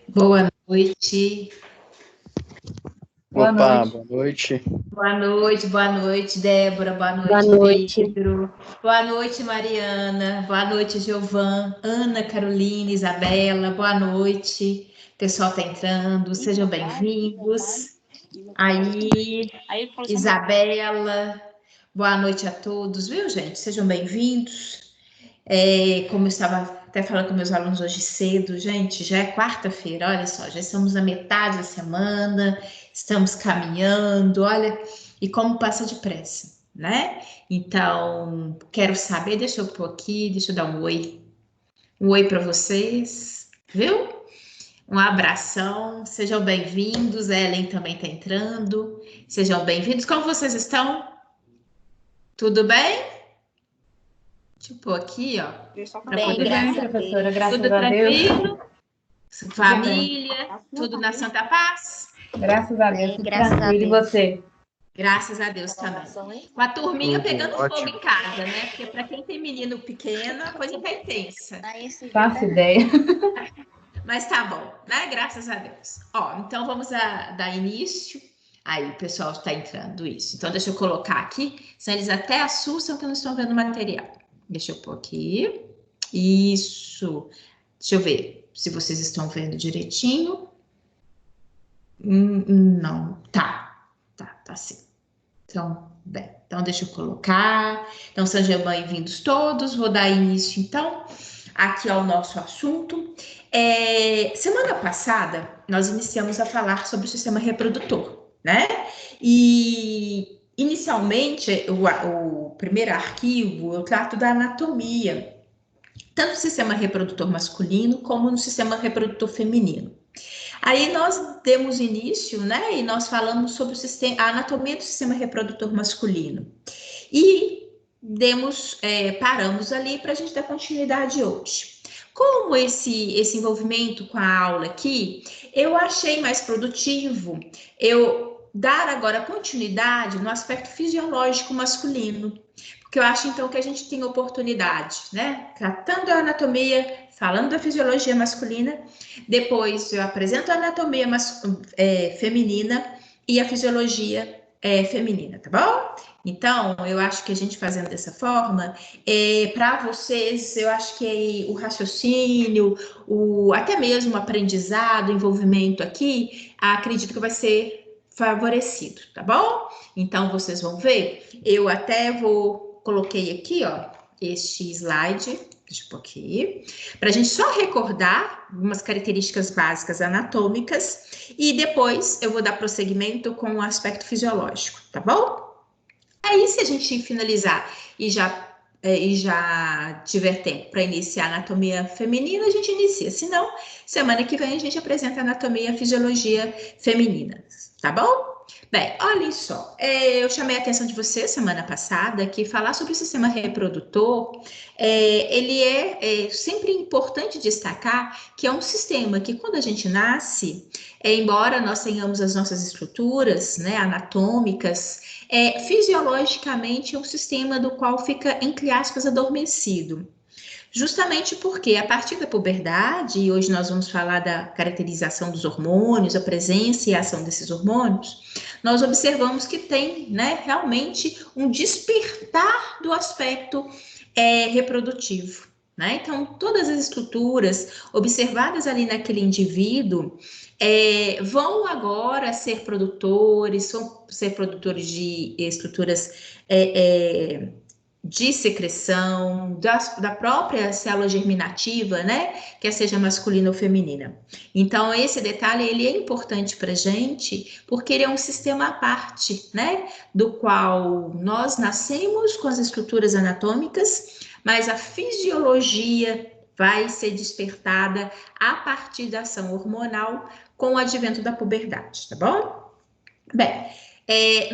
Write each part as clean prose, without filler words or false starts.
Boa noite. Opa, boa noite. Boa noite, Débora. Boa Boa noite, noite. Pedro. Boa noite, Mariana. Boa noite, Giovan, Ana, Carolina, Isabela. Boa noite. O pessoal está entrando, sejam bem-vindos. Aí, Isabela. Boa noite a todos, viu, gente? Sejam bem-vindos. Como eu estava até falando com meus alunos hoje cedo, gente, já é quarta-feira, olha só, já estamos na metade da semana, estamos caminhando, olha, e como passa depressa, né? Então, quero saber, deixa eu pôr aqui, deixa eu dar um oi para vocês, viu? Um abração, sejam bem-vindos, Ellen também está entrando, sejam bem-vindos, como vocês estão? Tudo bem? Deixa eu pôr aqui, ó. Bem, graças a Deus. professora, graças Tudo a Deus. tranquilo? Família, tudo na Santa Paz? Graças a Deus, Bem, tudo graças a tranquilo. E Deus. você? Graças a Deus também. Com a turminha Tudo pegando ótimo. fogo em casa, né? Porque para quem tem menino pequeno, a coisa tá intensa. Faço ideia. Mas tá bom, né? Graças a Deus. Ó, então vamos dar início. Aí o pessoal está entrando, isso. Então deixa eu colocar aqui, senão eles até assustam que não estão vendo o material. Deixa eu pôr aqui. Isso. Deixa eu ver se vocês estão vendo direitinho. Não, tá sim. Então, bem, então deixa eu colocar. Então, sejam bem-vindos todos. Vou dar início, então, aqui ao nosso assunto. Semana passada, nós iniciamos a falar sobre o sistema reprodutor, né? E, inicialmente, o primeiro arquivo, eu trato da anatomia, tanto no sistema reprodutor masculino como no sistema reprodutor feminino. Aí nós demos início, né, e nós falamos sobre a anatomia do sistema reprodutor masculino. E paramos ali para a gente dar continuidade hoje. Como esse envolvimento com a aula aqui, eu achei mais produtivo eu dar agora continuidade no aspecto fisiológico masculino. Porque eu acho, então, que a gente tem oportunidade, né? Tratando a anatomia, falando da fisiologia masculina, depois eu apresento a anatomia feminina e a fisiologia feminina, tá bom? Então, eu acho que a gente fazendo dessa forma, para vocês, eu acho que o raciocínio, até mesmo o aprendizado, o envolvimento aqui, acredito que vai ser favorecido, tá bom? Então, vocês vão ver, eu até coloquei aqui, ó, este slide, deixa eu pôr aqui, para a gente só recordar algumas características básicas anatômicas e depois eu vou dar prosseguimento com o aspecto fisiológico, tá bom? Aí, se a gente finalizar e já tiver tempo para iniciar a anatomia feminina, a gente inicia. Se não, semana que vem a gente apresenta a anatomia e fisiologia feminina, tá bom? Bem, olhem só, eu chamei a atenção de vocês semana passada que falar sobre o sistema reprodutor, ele é sempre importante destacar que é um sistema que quando a gente nasce, embora nós tenhamos as nossas estruturas, né, anatômicas, fisiologicamente é um sistema do qual fica, entre aspas, adormecido. Justamente porque a partir da puberdade, e hoje nós vamos falar da caracterização dos hormônios, a presença e a ação desses hormônios, nós observamos que tem, né, realmente um despertar do aspecto reprodutivo, né? Então, todas as estruturas observadas ali naquele indivíduo vão agora ser produtores, vão ser produtores de estruturas de secreção, da própria célula germinativa, né? Quer seja masculina ou feminina. Então, esse detalhe, ele é importante para a gente, porque ele é um sistema à parte, né? Do qual nós nascemos com as estruturas anatômicas, mas a fisiologia vai ser despertada a partir da ação hormonal com o advento da puberdade, tá bom? Bem,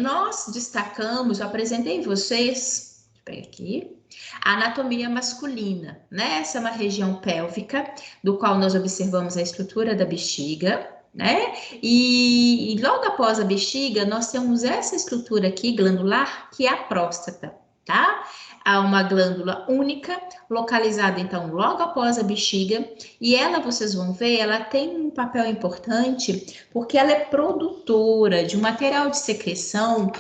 nós destacamos, eu apresentei vocês aqui, a anatomia masculina, né? Essa é uma região pélvica, do qual nós observamos a estrutura da bexiga, né? E logo após a bexiga, nós temos essa estrutura aqui, glandular, que é a próstata. tá? Há uma glândula única, localizada, então, logo após a bexiga, e ela, vocês vão ver, ela tem um papel importante, porque ela é produtora de um material de secreção,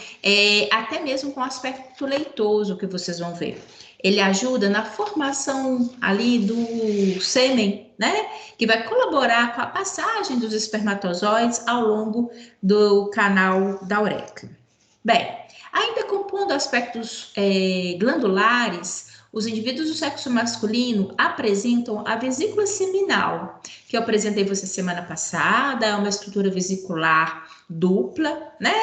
até mesmo com aspecto leitoso, que vocês vão ver. Ele ajuda na formação ali do sêmen, né? Que vai colaborar com a passagem dos espermatozoides ao longo do canal da uretra. Bem, ainda compondo aspectos glandulares, os indivíduos do sexo masculino apresentam a vesícula seminal, que eu apresentei você semana passada, é uma estrutura vesicular dupla, né?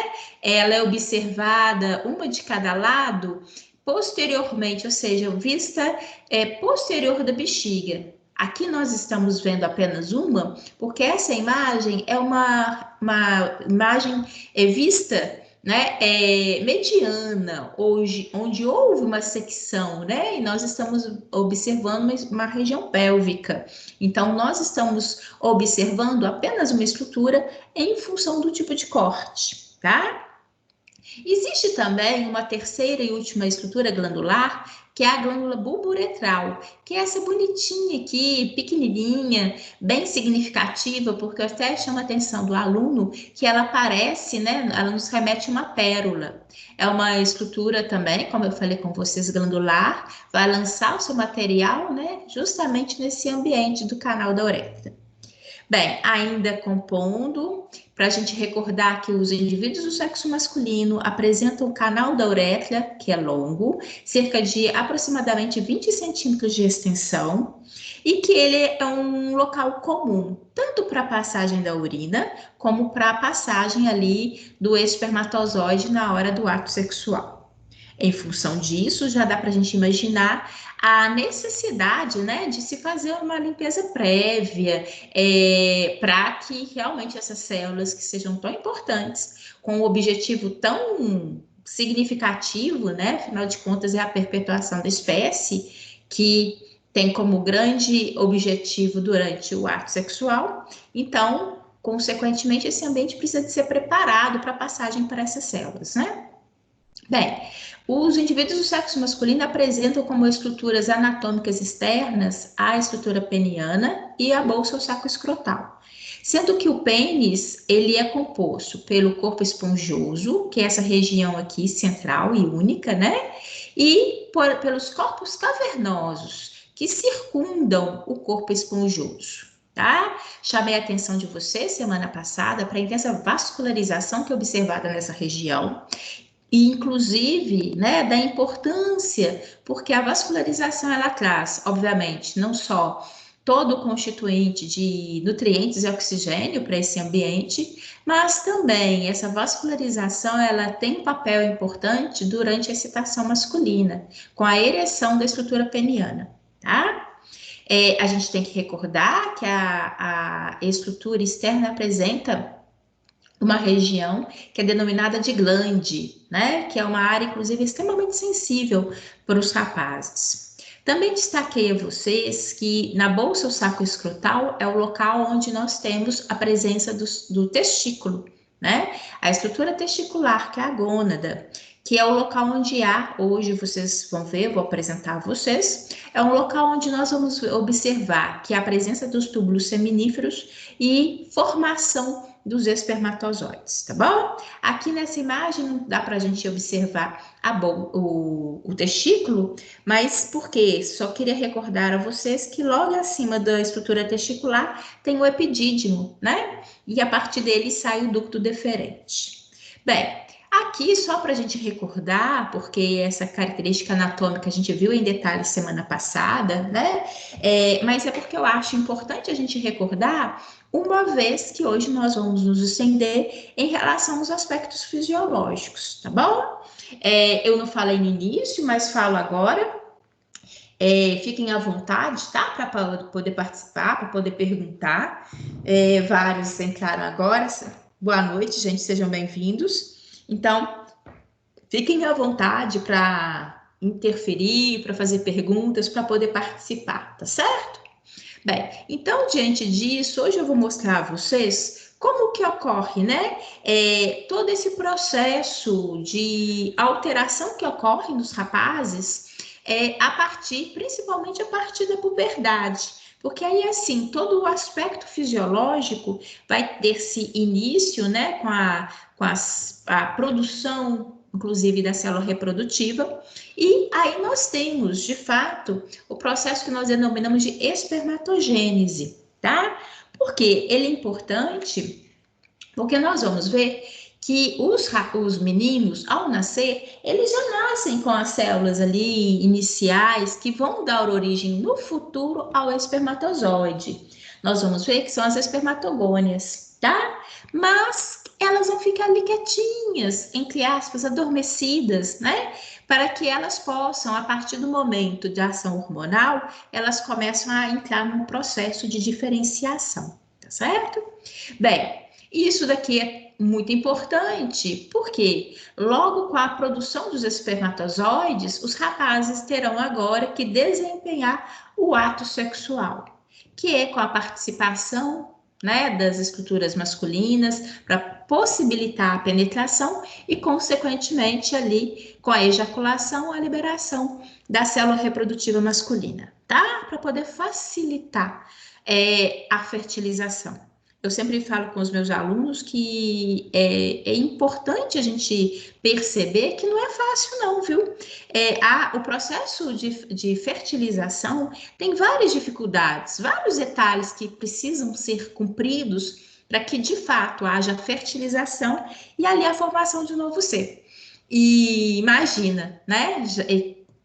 Ela é observada uma de cada lado posteriormente, ou seja, vista posterior da bexiga. Aqui nós estamos vendo apenas uma, porque essa imagem é uma imagem vista, né, mediana, hoje, onde houve uma secção, né, e nós estamos observando uma região pélvica. Então, nós estamos observando apenas uma estrutura em função do tipo de corte, tá? Existe também uma terceira e última estrutura glandular, que é a glândula bulbo-uretral, que é essa bonitinha aqui, pequenininha, bem significativa, porque até chama a atenção do aluno que ela parece, né, ela nos remete a uma pérola. É uma estrutura também, como eu falei com vocês, glandular, vai lançar o seu material, né, justamente nesse ambiente do canal da uretra. Bem, ainda compondo, para a gente recordar que os indivíduos do sexo masculino apresentam o canal da uretra, que é longo, cerca de aproximadamente 20 centímetros de extensão, e que ele é um local comum, tanto para a passagem da urina, como para a passagem ali do espermatozoide na hora do ato sexual. Em função disso, já dá para a gente imaginar a necessidade, né, de se fazer uma limpeza prévia, para que realmente essas células que sejam tão importantes, com um objetivo tão significativo, né, afinal de contas é a perpetuação da espécie, que tem como grande objetivo durante o ato sexual. Então, consequentemente, esse ambiente precisa de ser preparado para a passagem para essas células, né? Bem, os indivíduos do sexo masculino apresentam como estruturas anatômicas externas a estrutura peniana e a bolsa ou saco escrotal, sendo que o pênis ele é composto pelo corpo esponjoso, que é essa região aqui central e única, né? E pelos corpos cavernosos que circundam o corpo esponjoso. Tá? Chamei a atenção de vocês semana passada para a intensa vascularização que é observada nessa região. E, inclusive, né, da importância, porque a vascularização ela traz, obviamente, não só todo o constituinte de nutrientes e oxigênio para esse ambiente, mas também essa vascularização ela tem um papel importante durante a excitação masculina, com a ereção da estrutura peniana, tá? A gente tem que recordar que a estrutura externa apresenta uma região que é denominada de glande, né? Que é uma área, inclusive, extremamente sensível para os rapazes. Também destaquei a vocês que na bolsa ou saco escrotal é o local onde nós temos a presença do testículo, né? A estrutura testicular, que é a gônada, que é o local onde há, hoje vocês vão ver, vou apresentar a vocês, é um local onde nós vamos observar que há a presença dos túbulos seminíferos e formação dos espermatozoides, tá bom? Aqui nessa imagem dá para a gente observar o testículo, mas porque só queria recordar a vocês que logo acima da estrutura testicular tem o epidídimo, né? E a partir dele sai o ducto deferente. Bem, aqui só para a gente recordar, porque essa característica anatômica a gente viu em detalhes semana passada, né? Mas é porque eu acho importante a gente recordar, uma vez que hoje nós vamos nos estender em relação aos aspectos fisiológicos, tá bom? Eu não falei no início, mas falo agora. Fiquem à vontade, tá? Para poder participar, para poder perguntar. Vários entraram agora. Boa noite, gente, sejam bem-vindos. Então, fiquem à vontade para interferir, para fazer perguntas, para poder participar, tá certo? Bem, então, diante disso, hoje eu vou mostrar a vocês Como que ocorre, né? Todo esse processo de alteração que ocorre nos rapazes principalmente a partir da puberdade. Porque aí, assim, todo o aspecto fisiológico vai ter esse início, né, a produção, inclusive, da célula reprodutiva, e aí nós temos, de fato, o processo que nós denominamos de espermatogênese, tá? Porque ele é importante, porque nós vamos ver que os meninos, ao nascer, eles já nascem com as células ali iniciais que vão dar origem no futuro ao espermatozoide. Nós vamos ver que são as espermatogônias, tá? Mas elas vão ficar ali quietinhas, entre aspas, adormecidas, né? Para que elas possam, a partir do momento de ação hormonal, elas começam a entrar num processo de diferenciação, tá certo? Bem, isso daqui é muito importante, porque logo com a produção dos espermatozoides, os rapazes terão agora que desempenhar o ato sexual, que é com a participação, né, das estruturas masculinas para possibilitar a penetração e, consequentemente, ali com a ejaculação, a liberação da célula reprodutiva masculina, tá? Para poder facilitar a fertilização. Eu sempre falo com os meus alunos que é importante a gente perceber que não é fácil não, viu? O processo de fertilização tem várias dificuldades, vários detalhes que precisam ser cumpridos para que, de fato, haja fertilização e ali a formação de um novo ser. E imagina, né?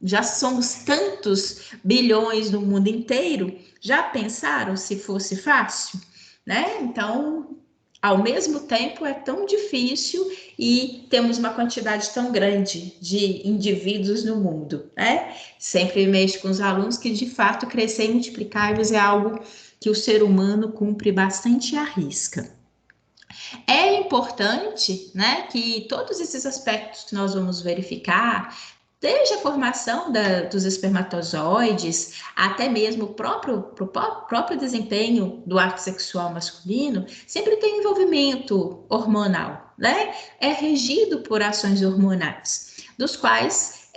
Já somos tantos bilhões no mundo inteiro, já pensaram se fosse fácil? Né? Então, ao mesmo tempo, é tão difícil e temos uma quantidade tão grande de indivíduos no mundo, né? Sempre mexo com os alunos que, de fato, crescer e multiplicar-vos é algo que o ser humano cumpre bastante à risca. É importante, né, que todos esses aspectos que nós vamos verificar, desde a formação dos espermatozoides, até mesmo o próprio desempenho do ato sexual masculino, sempre tem envolvimento hormonal, né? É regido por ações hormonais, dos quais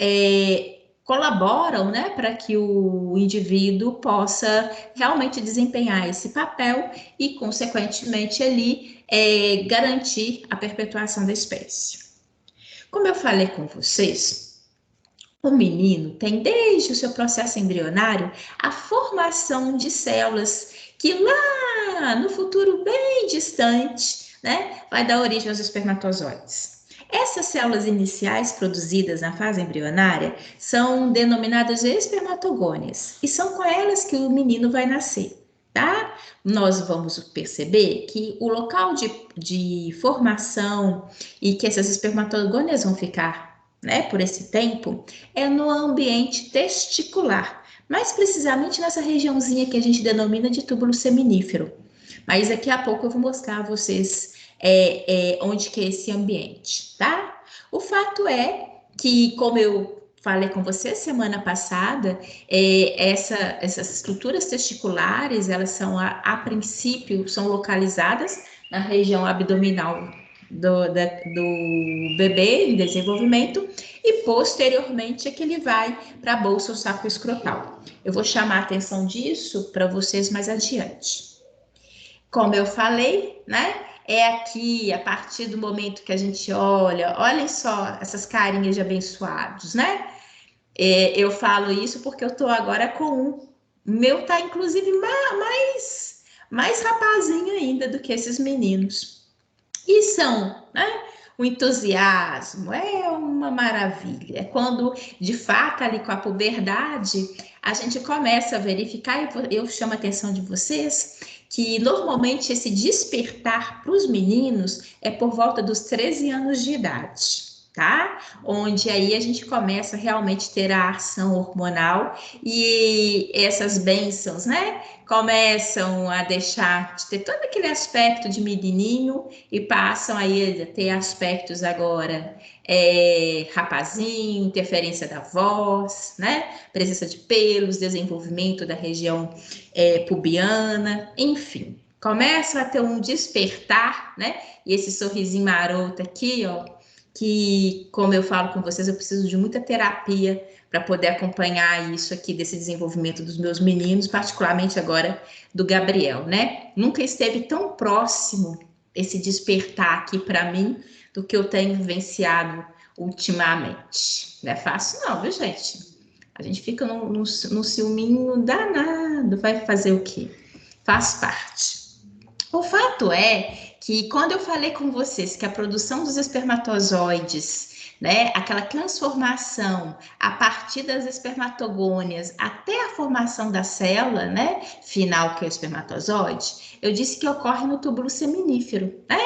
colaboram, né, para que o indivíduo possa realmente desempenhar esse papel e, consequentemente, ali garantir a perpetuação da espécie. Como eu falei com vocês, o menino tem, desde o seu processo embrionário, a formação de células que lá no futuro bem distante, né, vai dar origem aos espermatozoides. Essas células iniciais produzidas na fase embrionária são denominadas espermatogônias e são com elas que o menino vai nascer. Tá? Nós vamos perceber que o local de formação e que essas espermatogônias vão ficar, né, por esse tempo, é no ambiente testicular, mais precisamente nessa regiãozinha que a gente denomina de túbulo seminífero. Mas daqui a pouco eu vou mostrar a vocês onde que é esse ambiente, tá? O fato é que, como eu falei com você semana passada, essas estruturas testiculares, elas são, a princípio, são localizadas na região abdominal do bebê em desenvolvimento e posteriormente é que ele vai para a bolsa ou saco escrotal. Eu vou chamar a atenção disso para vocês mais adiante. Como eu falei, né? É aqui, a partir do momento que a gente olhem só essas carinhas de abençoados, né? Eu falo isso porque eu tô agora com um. O meu tá, inclusive, mais rapazinho ainda do que esses meninos. E são, né? O entusiasmo é uma maravilha. É quando, de fato, ali com a puberdade, a gente começa a verificar, e eu chamo a atenção de vocês, que normalmente esse despertar para os meninos é por volta dos 13 anos de idade, tá? Onde aí a gente começa realmente a ter a ação hormonal e essas bênçãos, né? Começam a deixar de ter todo aquele aspecto de menininho e passam aí a ter aspectos agora rapazinho, interferência da voz, né? Presença de pelos, desenvolvimento da região pubiana, enfim. começam a ter um despertar, né? E esse sorrisinho maroto aqui, ó, que, como eu falo com vocês, eu preciso de muita terapia para poder acompanhar isso aqui, desse desenvolvimento dos meus meninos, particularmente agora do Gabriel, né? Nunca esteve tão próximo esse despertar aqui para mim do que eu tenho vivenciado ultimamente. Não é fácil não, viu, gente? A gente fica num ciúminho danado, vai fazer o quê? Faz parte. O fato é que quando eu falei com vocês que a produção dos espermatozoides, né, aquela transformação a partir das espermatogônias até a formação da célula, né, final que é o espermatozoide, eu disse que ocorre no túbulo seminífero, né?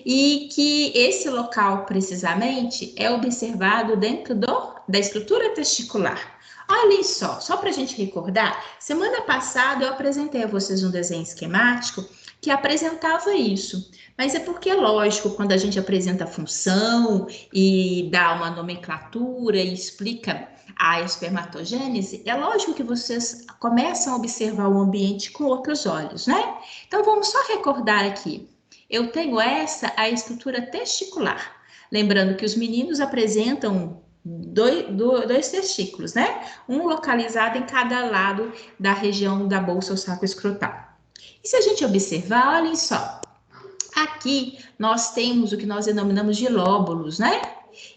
E que esse local precisamente é observado dentro da estrutura testicular. Olhem só para a gente recordar, semana passada eu apresentei a vocês um desenho esquemático que apresentava isso. Mas é porque é lógico, quando a gente apresenta a função e dá uma nomenclatura e explica a espermatogênese, é lógico que vocês começam a observar o ambiente com outros olhos, né? Então vamos só recordar aqui. Eu tenho a estrutura testicular. Lembrando que os meninos apresentam dois testículos, né? Um localizado em cada lado da região da bolsa ou saco escrotal. E se a gente observar, olhem só, aqui nós temos o que nós denominamos de lóbulos, né?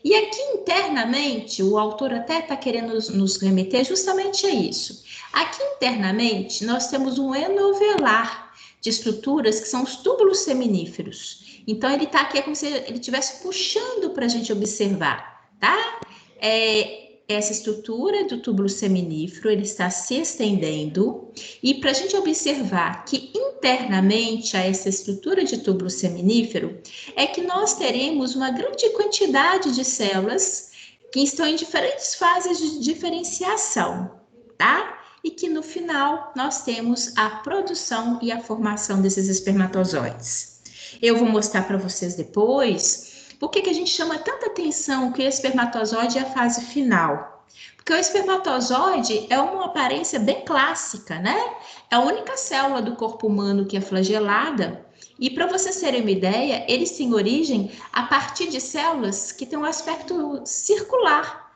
E aqui internamente, o autor até está querendo nos remeter justamente a isso. Aqui internamente, nós temos um enovelar de estruturas que são os túbulos seminíferos. Então, ele está aqui, é como se ele estivesse puxando para a gente observar, tá? Essa estrutura do túbulo seminífero, ele está se estendendo, e para a gente observar que internamente a essa estrutura de túbulo seminífero, é que nós teremos uma grande quantidade de células que estão em diferentes fases de diferenciação, tá? E que no final nós temos a produção e a formação desses espermatozoides. Eu vou mostrar para vocês depois por que a gente chama tanta atenção que o espermatozoide é a fase final. Porque o espermatozoide é uma aparência bem clássica, né? É a única célula do corpo humano que é flagelada. E para vocês terem uma ideia, eles têm origem a partir de células que têm um aspecto circular,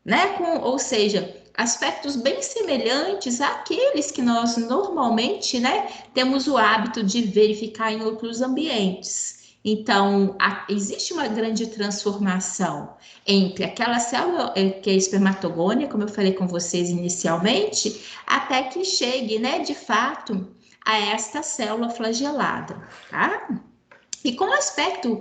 né? Ou seja, aspectos bem semelhantes àqueles que nós normalmente, né, temos o hábito de verificar em outros ambientes. Então, existe uma grande transformação entre aquela célula que é espermatogônia, como eu falei com vocês inicialmente, até que chegue, né, de fato, a esta célula flagelada, tá? E com um aspecto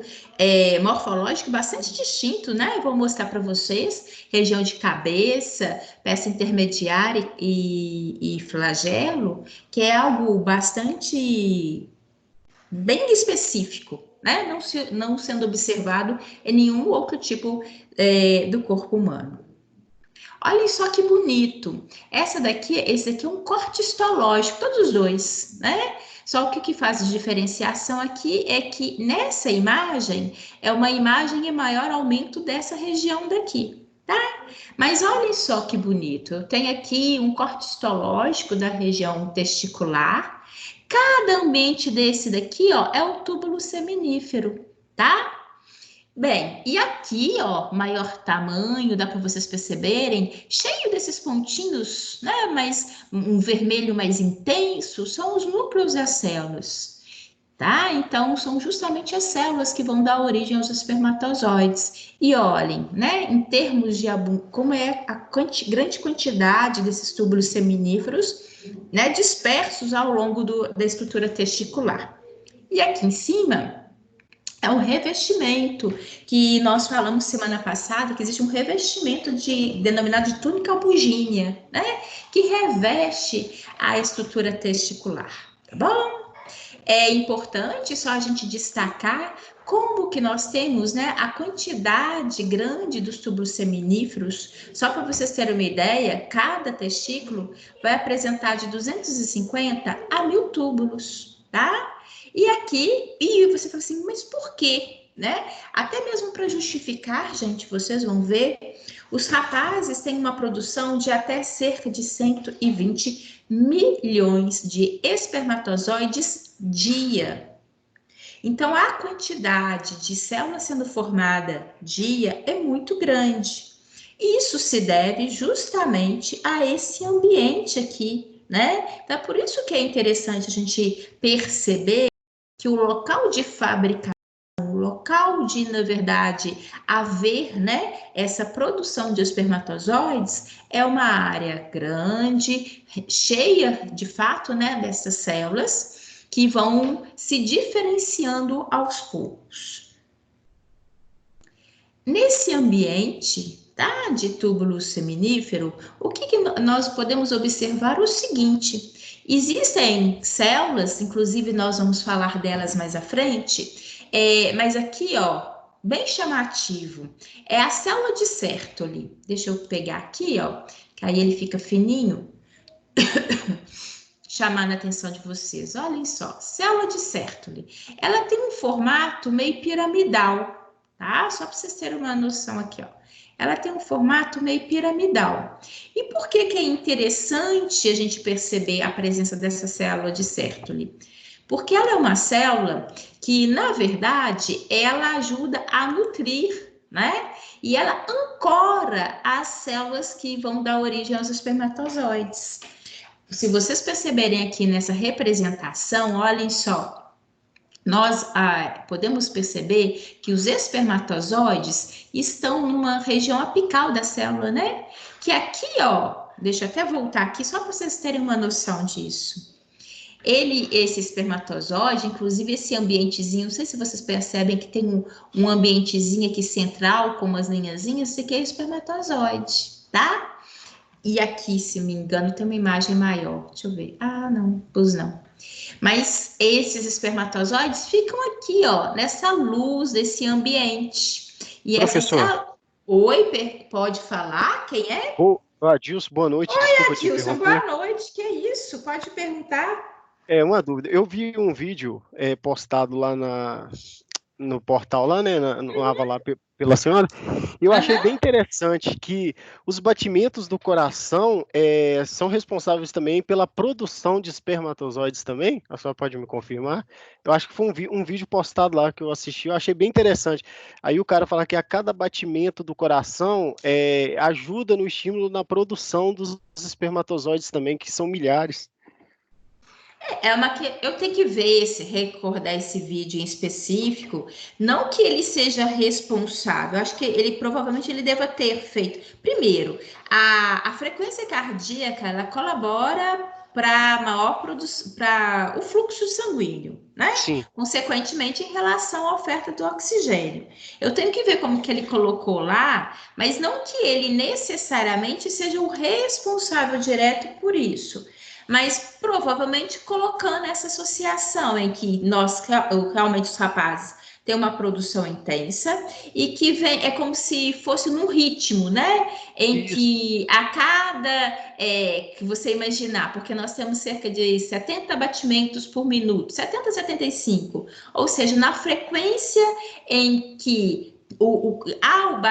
morfológico bastante distinto, né? Eu vou mostrar para vocês, região de cabeça, peça intermediária e flagelo, que é algo bastante bem específico, né? Não sendo observado em nenhum outro tipo do corpo humano. Olhem só que bonito. Esse daqui é um corte histológico, todos os dois, né? Só que o que faz a diferenciação aqui é que nessa imagem é uma imagem em maior aumento dessa região daqui, tá? Mas olhem só que bonito. Eu tenho aqui um corte histológico da região testicular. Cada ambiente desse daqui, ó, é o túbulo seminífero, tá? Bem, e aqui, ó, maior tamanho, dá para vocês perceberem, cheio desses pontinhos, né? Mas um vermelho mais intenso, são os núcleos das células, tá? Então, são justamente as células que vão dar origem aos espermatozoides. E olhem, né? Em termos de como é a grande quantidade desses túbulos seminíferos, né? Dispersos ao longo da estrutura testicular. E aqui em cima é o revestimento, que nós falamos semana passada, que existe um revestimento denominado de túnica bugínea, né? Que reveste a estrutura testicular, tá bom? É importante só a gente destacar como que nós temos, né, a quantidade grande dos túbulos seminíferos. Só para vocês terem uma ideia, cada testículo vai apresentar de 250 a 1000 túbulos, tá? E aqui, e você fala assim, mas por quê? Né? Até mesmo para justificar, gente, vocês vão ver, os rapazes têm uma produção de até cerca de 120 milhões de espermatozoides dia. Então, a quantidade de células sendo formada dia é muito grande. Isso se deve justamente a esse ambiente aqui, né? Então, é por isso que é interessante a gente perceber que o local de fabricação, o local de, na verdade, haver, né, essa produção de espermatozoides é uma área grande, cheia, de fato, né, dessas células que vão se diferenciando aos poucos. Nesse ambiente, tá, de túbulo seminífero, o que nós podemos observar? O seguinte: existem células, inclusive nós vamos falar delas mais à frente, mas aqui, ó, bem chamativo, é a célula de Sertoli. Deixa eu pegar aqui, ó, que aí ele fica fininho, chamando a atenção de vocês. Olhem só, célula de Sertoli. Ela tem um formato meio piramidal, tá? Só para vocês terem uma noção aqui, ó. Ela tem um formato meio piramidal. E por que é interessante a gente perceber a presença dessa célula de Sertoli? Porque ela é uma célula que, na verdade, ela ajuda a nutrir, né? E ela ancora as células que vão dar origem aos espermatozoides. Se vocês perceberem aqui nessa representação, olhem só, nós podemos perceber que os espermatozoides estão numa região apical da célula, né? Que aqui, ó, deixa eu até voltar aqui só para vocês terem uma noção disso. Esse espermatozoide, inclusive esse ambientezinho, não sei se vocês percebem que tem um ambientezinho aqui central com umas linhazinhas, esse aqui é o espermatozoide, tá? E aqui, se me engano, tem uma imagem maior. Deixa eu ver. Ah, não, pus não. Mas esses espermatozoides ficam aqui, ó, nessa luz desse ambiente. E Professor. essa... Oi, pode falar? Quem é? Adilson, boa noite. Oi, desculpa Adilson, te interromper. boa noite. Que isso? Pode perguntar. É uma dúvida. Eu vi um vídeo postado lá no portal, lá, né, no Ava lá pela senhora, e eu achei bem interessante que os batimentos do coração são responsáveis também pela produção de espermatozoides também. A senhora pode me confirmar? Eu acho que foi um vídeo postado lá que eu assisti, eu achei bem interessante. Aí o cara fala que a cada batimento do coração ajuda no estímulo na produção dos espermatozoides também, que são milhares. Eu tenho que ver recordar esse vídeo em específico, não que ele seja responsável, acho que ele provavelmente ele deva ter feito. Primeiro, a frequência cardíaca ela colabora para maior produção, para o fluxo sanguíneo, né? Sim. Consequentemente, em relação à oferta do oxigênio. Eu tenho que ver como que ele colocou lá, mas não que ele necessariamente seja o responsável direto por isso. Mas provavelmente colocando essa associação em que realmente os rapazes têm uma produção intensa e que vem, é como se fosse num ritmo, né? Em Isso. que a cada, que você imaginar, porque nós temos cerca de 70 batimentos por minuto, 70 a 75, ou seja, na frequência em que ao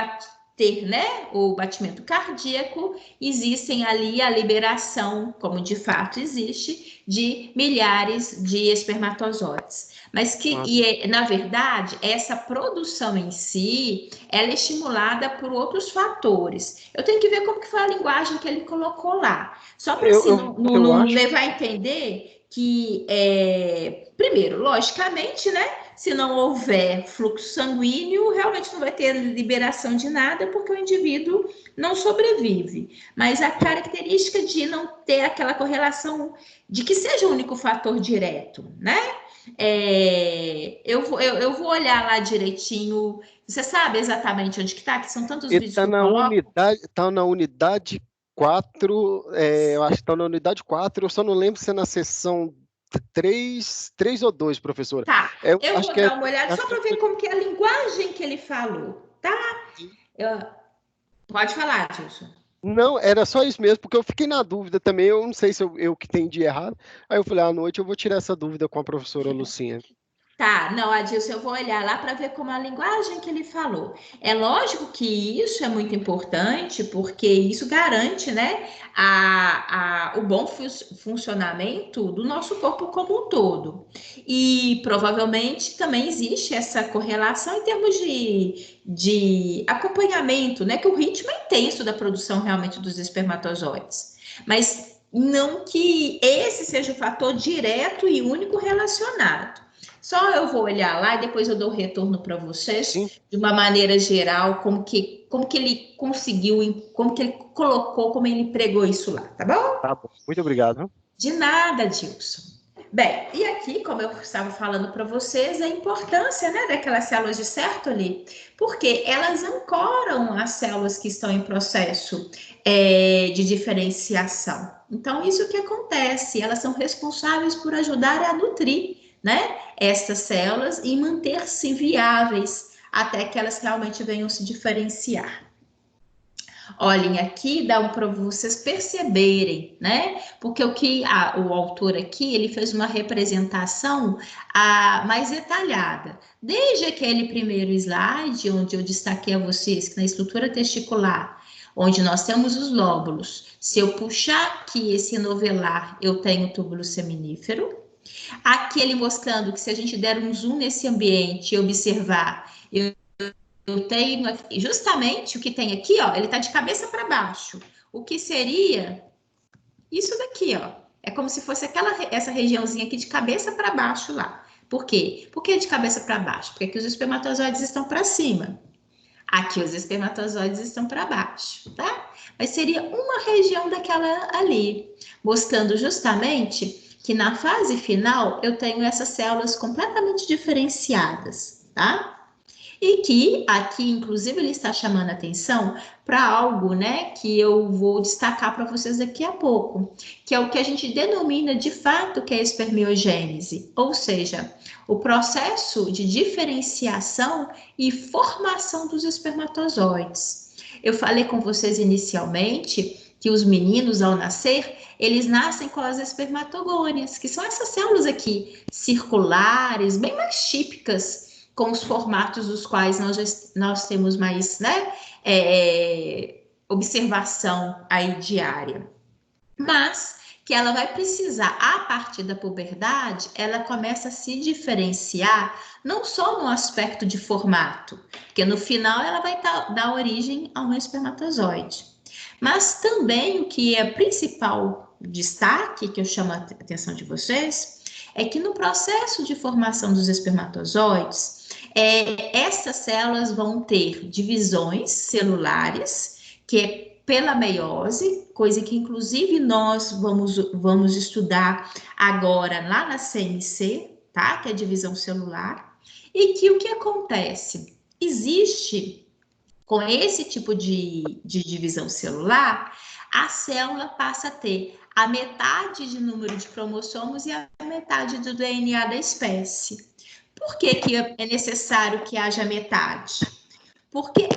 ter, né, o batimento cardíaco, existem ali a liberação, como de fato existe, de milhares de espermatozoides. Mas que, na verdade, essa produção em si, ela é estimulada por outros fatores. Eu tenho que ver como que foi a linguagem que ele colocou lá. Só para assim, não levar a entender que, primeiro, logicamente, né? Se não houver fluxo sanguíneo, realmente não vai ter liberação de nada, porque o indivíduo não sobrevive. Mas a característica de não ter aquela correlação de que seja o único fator direto, né? Eu vou olhar lá direitinho. Você sabe exatamente onde que tá? Que são tantos vídeos que eu coloco. Está na unidade 4, eu acho que está na unidade 4, eu só não lembro se é na seção 3 ou 2, professora. Tá, eu vou dar uma olhada só para ver como que é a linguagem que ele falou, tá? Pode falar, Dilson. Não, era só isso mesmo, porque eu fiquei na dúvida também, eu não sei se eu que entendi errado. Aí eu falei, à noite eu vou tirar essa dúvida com a professora Lucinha. Tá, não, Adilson, eu vou olhar lá para ver como a linguagem que ele falou. É lógico que isso é muito importante, porque isso garante, né, o bom funcionamento do nosso corpo como um todo. E provavelmente também existe essa correlação em termos de acompanhamento, né, que o ritmo é intenso da produção realmente dos espermatozoides. Mas não que esse seja o fator direto e único relacionado. Só eu vou olhar lá e depois eu dou retorno para Sim, vocês, de uma maneira geral, como que ele conseguiu, como que ele colocou, como ele pregou isso lá, tá bom? tá bom. Muito obrigado. Viu? De nada, Dilson. Bem, e aqui, como eu estava falando para vocês, a importância, né, daquelas células de Sertoli, porque elas ancoram as células que estão em processo de diferenciação. Então, isso que acontece, elas são responsáveis por ajudar a nutrir, né, estas células e manter-se viáveis até que elas realmente venham se diferenciar. Olhem aqui, dá para vocês perceberem, né? Porque o autor aqui, ele fez uma representação mais detalhada. Desde aquele primeiro slide, onde eu destaquei a vocês que na estrutura testicular, onde nós temos os lóbulos, se eu puxar aqui esse novelar, eu tenho o túbulo seminífero. Aqui ele mostrando que se a gente der um zoom nesse ambiente e observar, eu tenho justamente o que tem aqui, ó, ele está de cabeça para baixo. O que seria isso daqui, ó? É como se fosse essa regiãozinha aqui de cabeça para baixo lá. Por quê? Por que de cabeça para baixo? Porque aqui os espermatozoides estão para cima. Aqui os espermatozoides estão para baixo, tá? Mas seria uma região daquela ali, mostrando justamente que na fase final eu tenho essas células completamente diferenciadas, tá? E que aqui, inclusive, ele está chamando atenção para algo, né, que eu vou destacar para vocês daqui a pouco, que é o que a gente denomina de fato que é a espermiogênese, ou seja, o processo de diferenciação e formação dos espermatozoides. Eu falei com vocês inicialmente que os meninos, ao nascer, eles nascem com as espermatogônias, que são essas células aqui, circulares, bem mais típicas, com os formatos dos quais nós temos mais, né, observação aí diária. Mas que ela vai precisar, a partir da puberdade, ela começa a se diferenciar, não só no aspecto de formato, porque no final ela vai dar origem a um espermatozoide, mas também o que é principal destaque, que eu chamo a atenção de vocês, é que no processo de formação dos espermatozoides, essas células vão ter divisões celulares, que é pela meiose, coisa que inclusive nós vamos estudar agora lá na CMC, tá? Que é a divisão celular, e que o que acontece? Existe, com esse tipo de divisão celular, a célula passa a ter a metade de número de cromossomos e a metade do DNA da espécie. Por que é necessário que haja metade? Porque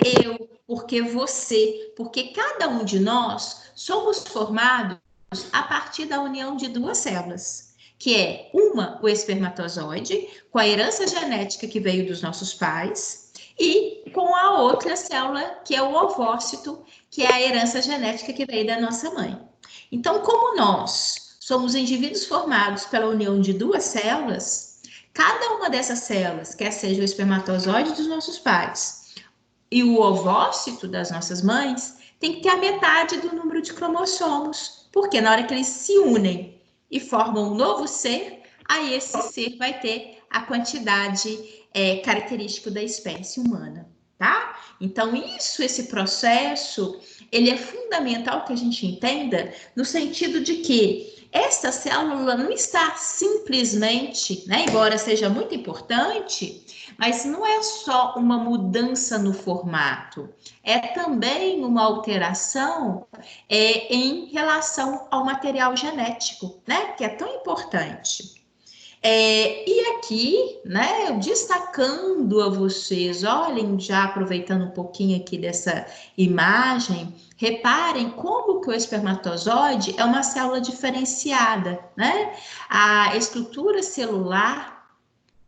porque você, porque cada um de nós somos formados a partir da união de duas células, que é uma, o espermatozoide, com a herança genética que veio dos nossos pais, e com a outra célula, que é o ovócito, que é a herança genética que veio da nossa mãe. Então, como nós somos indivíduos formados pela união de duas células, cada uma dessas células, quer seja o espermatozoide dos nossos pais e o ovócito das nossas mães, tem que ter a metade do número de cromossomos, porque na hora que eles se unem e formam um novo ser, aí esse ser vai ter a quantidade característica da espécie humana, tá? Então, esse processo, ele é fundamental que a gente entenda no sentido de que esta célula não está simplesmente, né, embora seja muito importante, mas não é só uma mudança no formato, é também uma alteração em relação ao material genético, né, que é tão importante. E aqui, né, destacando a vocês, olhem, já aproveitando um pouquinho aqui dessa imagem, reparem como que o espermatozoide é uma célula diferenciada, né? A estrutura celular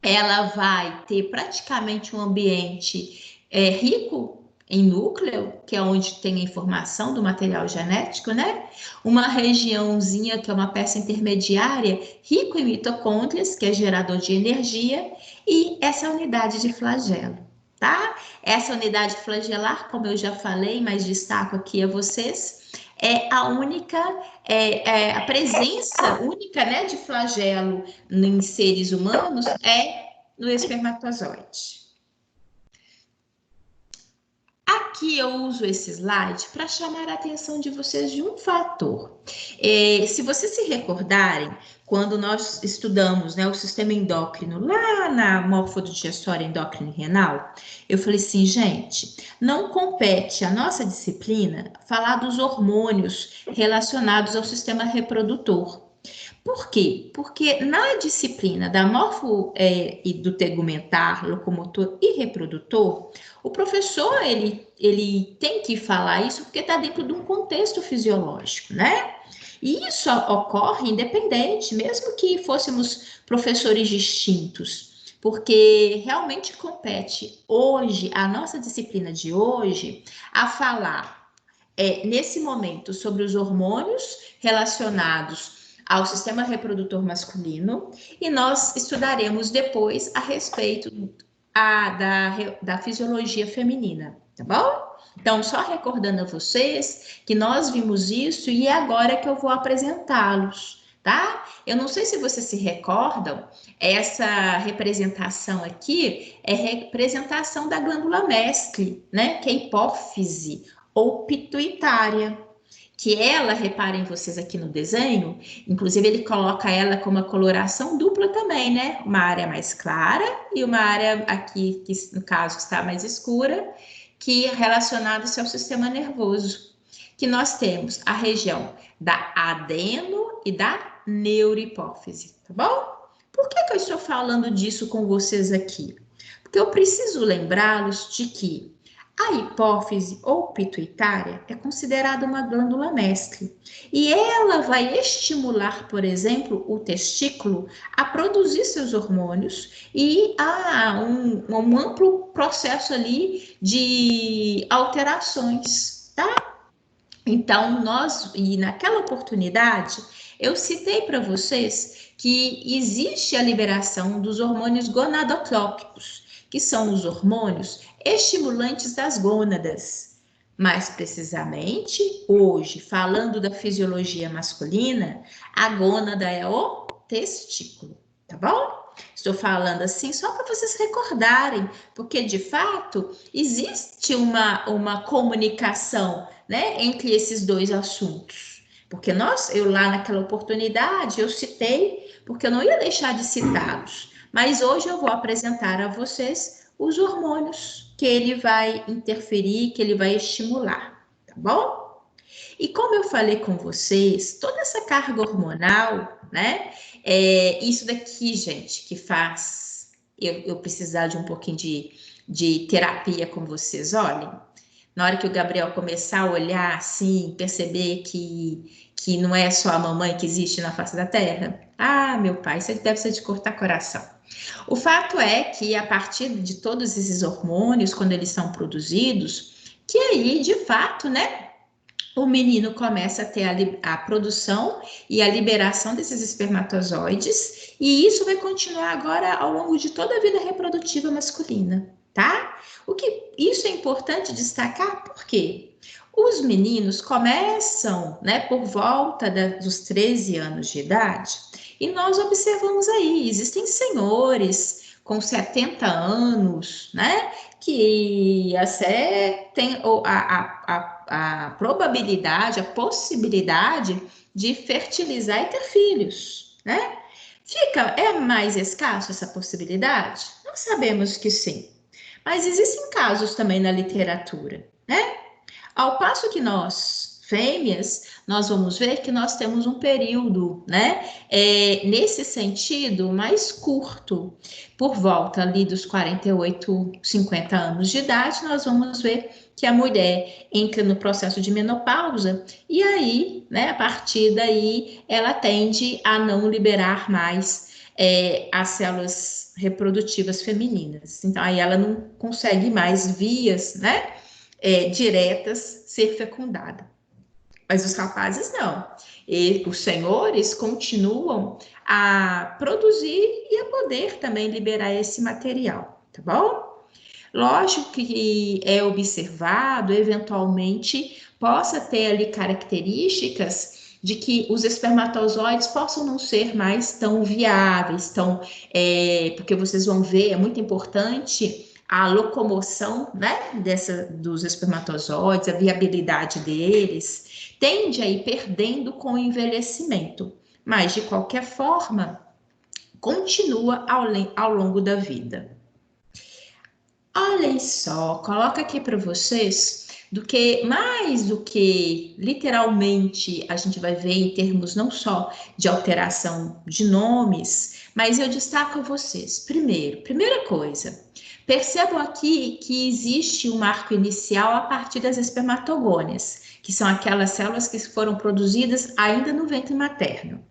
ela vai ter praticamente um ambiente rico em núcleo, que é onde tem a informação do material genético, né? Uma regiãozinha que é uma peça intermediária, rico em mitocôndrias, que é gerador de energia, e essa unidade de flagelo, tá? Essa unidade flagelar, como eu já falei, mas destaco aqui a vocês, é a única, a presença única, né, de flagelo em seres humanos no espermatozoide. Aqui eu uso esse slide para chamar a atenção de vocês de um fator. Se vocês se recordarem, quando nós estudamos, né, o sistema endócrino lá na morfodigestória endócrina e renal, eu falei assim, gente, não compete à nossa disciplina falar dos hormônios relacionados ao sistema reprodutor. Por quê? Porque na disciplina da e do tegumentar, locomotor e reprodutor, o professor ele tem que falar isso porque está dentro de um contexto fisiológico, né? E isso ocorre independente, mesmo que fôssemos professores distintos, porque realmente compete hoje, a nossa disciplina de hoje, a falar nesse momento sobre os hormônios relacionados ao sistema reprodutor masculino, e nós estudaremos depois a respeito da fisiologia feminina, tá bom? Então, só recordando a vocês que nós vimos isso e é agora que eu vou apresentá-los, tá? Eu não sei se vocês se recordam, essa representação aqui é representação da glândula mestre, né? Que é a hipófise ou pituitária. Que ela, reparem vocês aqui no desenho, inclusive ele coloca ela com uma coloração dupla também, né? Uma área mais clara e uma área aqui, que no caso está mais escura, que é relacionada ao sistema nervoso. Que nós temos a região da adeno e da neurohipófise, tá bom? Por que eu estou falando disso com vocês aqui? Porque eu preciso lembrá-los de que a hipófise ou pituitária é considerada uma glândula mestre e ela vai estimular, por exemplo, o testículo a produzir seus hormônios e a um amplo processo ali de alterações, tá? Então, e naquela oportunidade, eu citei para vocês que existe a liberação dos hormônios gonadotrópicos, que são os hormônios estimulantes das gônadas. Mais precisamente, hoje, falando da fisiologia masculina, a gônada é o testículo, tá bom? Estou falando assim só para vocês recordarem, porque de fato existe uma comunicação, né, entre esses dois assuntos. Porque eu lá naquela oportunidade, eu citei, porque eu não ia deixar de citá-los. Mas hoje eu vou apresentar a vocês os hormônios que ele vai interferir, que ele vai estimular, tá bom? E como eu falei com vocês, toda essa carga hormonal, né? Isso daqui, gente, que faz eu precisar de um pouquinho de terapia com vocês, olhem. Na hora que o Gabriel começar a olhar assim, perceber que não é só a mamãe que existe na face da Terra, ah, meu pai, isso deve ser de cortar coração. O fato é que a partir de todos esses hormônios, quando eles são produzidos, que aí, de fato, né, o menino começa a ter a produção e a liberação desses espermatozoides, e isso vai continuar agora ao longo de toda a vida reprodutiva masculina, tá? Isso é importante destacar porque os meninos começam, né, por volta dos 13 anos de idade, e nós observamos aí, existem senhores com 70 anos, né, que até tem a probabilidade, a possibilidade de fertilizar e ter filhos, né? É mais escasso essa possibilidade? Nós sabemos que sim. Mas existem casos também na literatura, né? Ao passo que nós, fêmeas, nós vamos ver que nós temos um período, né? Nesse sentido, mais curto, por volta ali dos 48, 50 anos de idade, nós vamos ver que a mulher entra no processo de menopausa e aí, né, a partir daí, ela tende a não liberar mais as células reprodutivas femininas. Então, aí ela não consegue mais vias, né, diretas ser fecundada. Mas os rapazes não. E os senhores continuam a produzir e a poder também liberar esse material, tá bom? Lógico que é observado, eventualmente, possa ter ali características de que os espermatozoides possam não ser mais tão viáveis, porque vocês vão ver, é muito importante a locomoção, né, dos espermatozoides, a viabilidade deles, tende a ir perdendo com o envelhecimento, mas de qualquer forma, continua ao longo da vida. Olhem só, coloca aqui para vocês mais do que literalmente a gente vai ver em termos não só de alteração de nomes, mas eu destaco a vocês. Primeira coisa, percebam aqui que existe um marco inicial a partir das espermatogônias, que são aquelas células que foram produzidas ainda no ventre materno.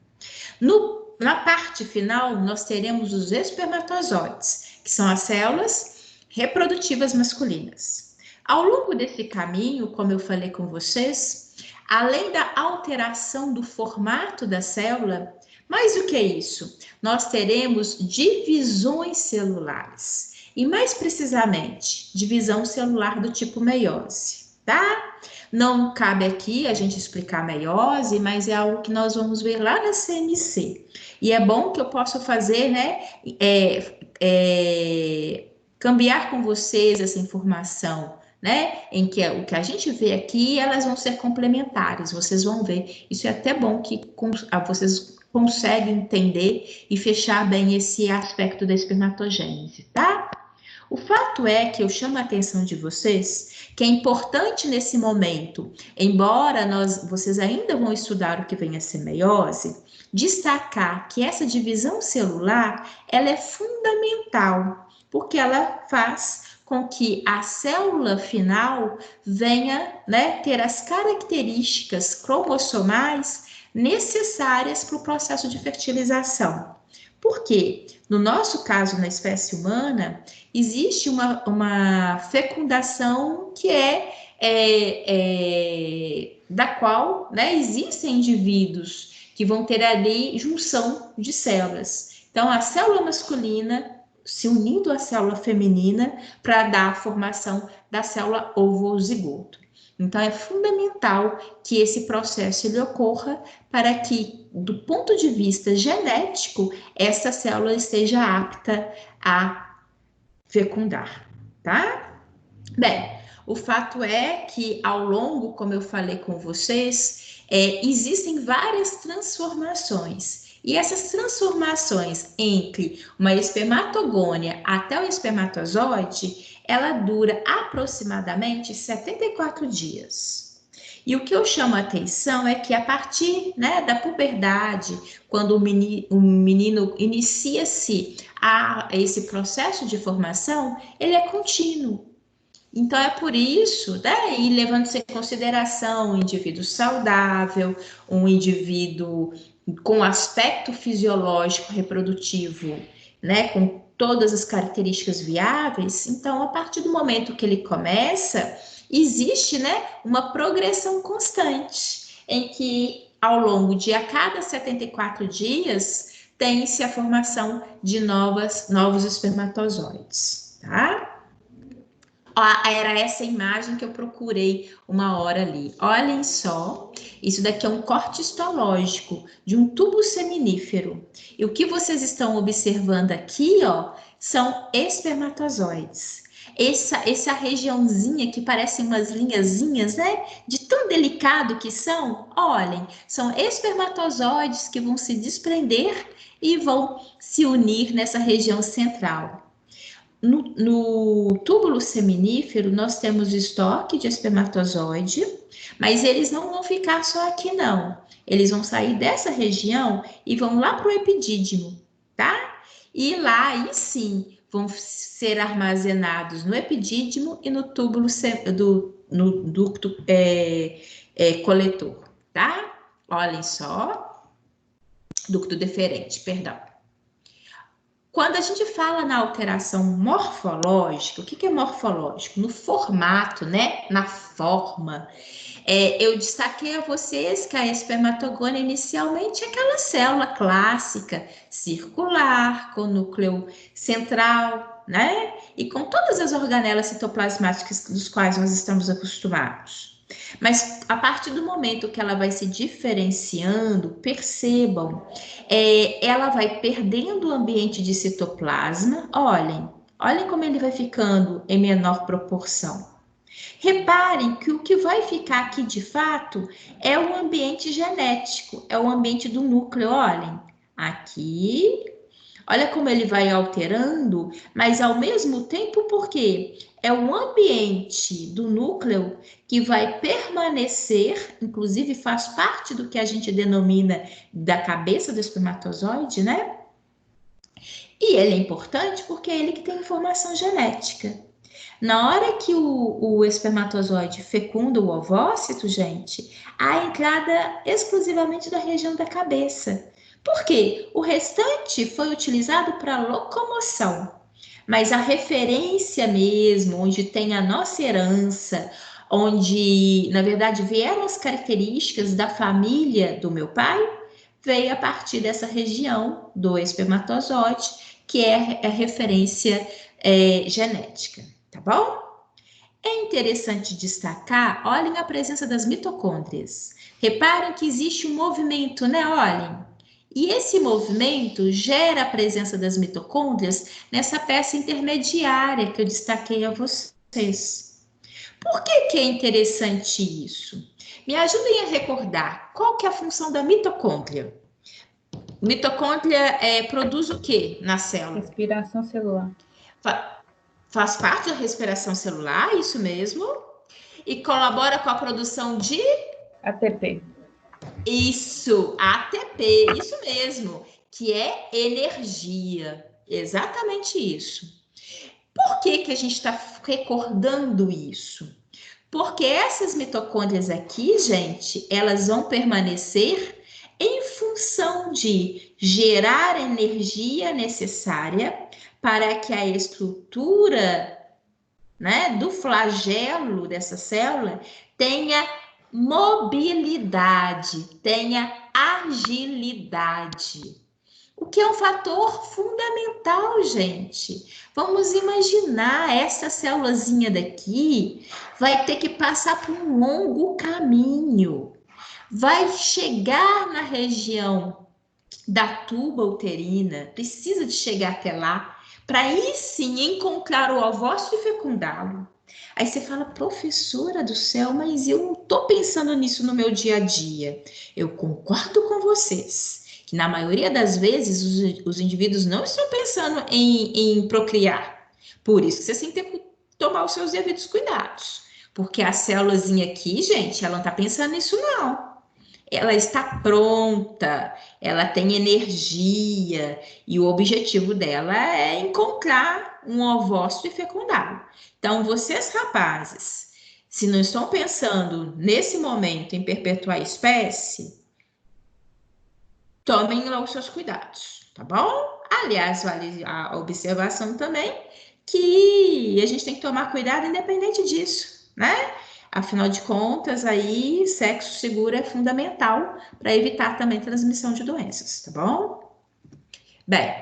Na parte final, nós teremos os espermatozoides, que são as células reprodutivas masculinas. Ao longo desse caminho, como eu falei com vocês, além da alteração do formato da célula, mais do que isso, nós teremos divisões celulares. E mais precisamente, divisão celular do tipo meiose, tá? Não cabe aqui a gente explicar a meiose, mas é algo que nós vamos ver lá na CMC. E é bom que eu possa fazer, né, cambiar com vocês essa informação, né? Em que o que a gente vê aqui, elas vão ser complementares, vocês vão ver. Isso é até bom que vocês conseguem entender e fechar bem esse aspecto da espermatogênese, tá? O fato é que eu chamo a atenção de vocês que é importante nesse momento, embora vocês ainda vão estudar o que vem a ser meiose, destacar que essa divisão celular, ela é fundamental, porque ela faz com que a célula final venha, né, ter as características cromossomais necessárias para o processo de fertilização. Por quê? No nosso caso, na espécie humana, existe uma fecundação que da qual, né, existem indivíduos que vão ter ali junção de células. Então, a célula masculina se unindo à célula feminina para dar a formação da célula ovozigoto. Então, é fundamental que esse processo ele ocorra para que, do ponto de vista genético, essa célula esteja apta a fecundar, tá? Bem, o fato é que, ao longo, como eu falei com vocês, existem várias transformações. E essas transformações entre uma espermatogônia até o espermatozoide, ela dura aproximadamente 74 dias. E o que eu chamo a atenção é que a partir, né, da puberdade, quando o menino inicia-se a esse processo de formação, ele é contínuo. Então, é por isso, né, e levando-se em consideração um indivíduo saudável, um indivíduo com aspecto fisiológico reprodutivo, né, com todas as características viáveis, então, a partir do momento que ele começa, existe, né, uma progressão constante, em que, ao longo de a cada 74 dias, tem-se a formação de novos espermatozoides, tá? Era essa imagem que eu procurei uma hora ali. Olhem só, isso daqui é um corte histológico de um tubo seminífero. E o que vocês estão observando aqui, ó, são espermatozoides. Essa regiãozinha que parece umas linhazinhas, né? De tão delicado que são, olhem, são espermatozoides que vão se desprender e vão se unir nessa região central. No túbulo seminífero, nós temos estoque de espermatozoide, mas eles não vão ficar só aqui, não. Eles vão sair dessa região e vão lá para o epidídimo, tá? E lá, aí sim, vão ser armazenados no epidídimo e no túbulo no ducto coletor, tá? Olhem só. Ducto deferente, perdão. Quando a gente fala na alteração morfológica, o que é morfológico? No formato, né? Na forma. Eu destaquei a vocês que a espermatogônia inicialmente é aquela célula clássica, circular, com núcleo central, né? E com todas as organelas citoplasmáticas dos quais nós estamos acostumados. Mas a partir do momento que ela vai se diferenciando, percebam, ela vai perdendo o ambiente de citoplasma. Olhem como ele vai ficando em menor proporção. Reparem que o que vai ficar aqui de fato é o ambiente genético, é o ambiente do núcleo. Olhem, aqui, olha como ele vai alterando, mas ao mesmo tempo, porque é o ambiente do núcleo que vai permanecer, inclusive faz parte do que a gente denomina da cabeça do espermatozoide, né? E ele é importante porque é ele que tem informação genética. Na hora que o espermatozoide fecunda o ovócito, gente, há entrada exclusivamente da região da cabeça. Por quê? O restante foi utilizado para locomoção. Mas a referência mesmo, onde tem a nossa herança, onde, na verdade, vieram as características da família do meu pai, veio a partir dessa região do espermatozoide, que é a referência genética. Tá bom? É interessante destacar, olhem a presença das mitocôndrias. Reparem que existe um movimento, né? Olhem. E esse movimento gera a presença das mitocôndrias nessa peça intermediária que eu destaquei a vocês. Por que é interessante isso? Me ajudem a recordar qual que é a função da mitocôndria. Mitocôndria produz o que na célula? Respiração celular. Faz parte da respiração celular, isso mesmo, e colabora com a produção de ATP. Isso, ATP, isso mesmo, que é energia, exatamente isso. Por que a gente está recordando isso? Porque essas mitocôndrias aqui, gente, elas vão permanecer em função de gerar energia necessária para que a estrutura, né, do flagelo dessa célula tenha mobilidade, tenha agilidade. O que é um fator fundamental, gente. Vamos imaginar, essa célulazinha daqui vai ter que passar por um longo caminho. Vai chegar na região da tuba uterina, precisa de chegar até lá, para aí sim encontrar o ovócito e fecundá-lo. Aí você fala, professora do céu, mas eu não estou pensando nisso no meu dia a dia. Eu concordo com vocês, que na maioria das vezes os indivíduos não estão pensando em procriar. Por isso que você tem que tomar os seus devidos cuidados. Porque a célulazinha aqui, gente, ela não está pensando nisso não. Ela está pronta, ela tem energia e o objetivo dela é encontrar um ovócito e fecundá-lo. Então, vocês rapazes, se não estão pensando nesse momento em perpetuar a espécie, tomem lá os seus cuidados, tá bom? Aliás, vale a observação também que a gente tem que tomar cuidado independente disso, né? Afinal de contas, aí, sexo seguro é fundamental para evitar também transmissão de doenças, tá bom? Bem,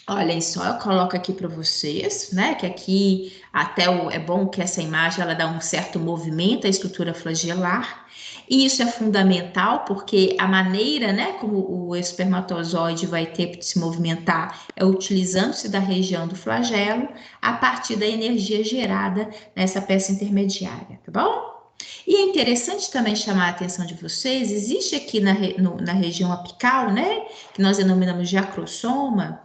olhem só, eu coloco aqui para vocês, né, que aqui até é bom que essa imagem ela dá um certo movimento à estrutura flagelar, e isso é fundamental porque a maneira, né, como o espermatozoide vai ter de se movimentar é utilizando-se da região do flagelo a partir da energia gerada nessa peça intermediária, tá bom? E é interessante também chamar a atenção de vocês, existe aqui na região apical, né, que nós denominamos de acrossoma,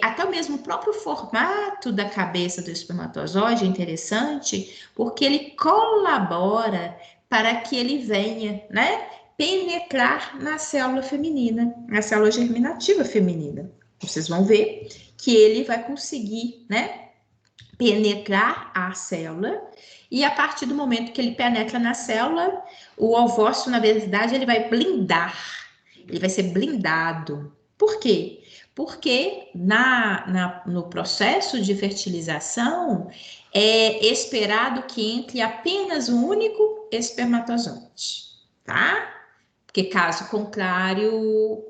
até mesmo o próprio formato da cabeça do espermatozoide é interessante, porque ele colabora para que ele venha, né, penetrar na célula feminina, na célula germinativa feminina. Vocês vão ver que ele vai conseguir, né, penetrar a célula, e a partir do momento que ele penetra na célula, o ovócito, na verdade, ele vai blindar, ele vai ser blindado. Por quê? Porque no processo de fertilização é esperado que entre apenas um único espermatozoide, tá? Porque caso contrário,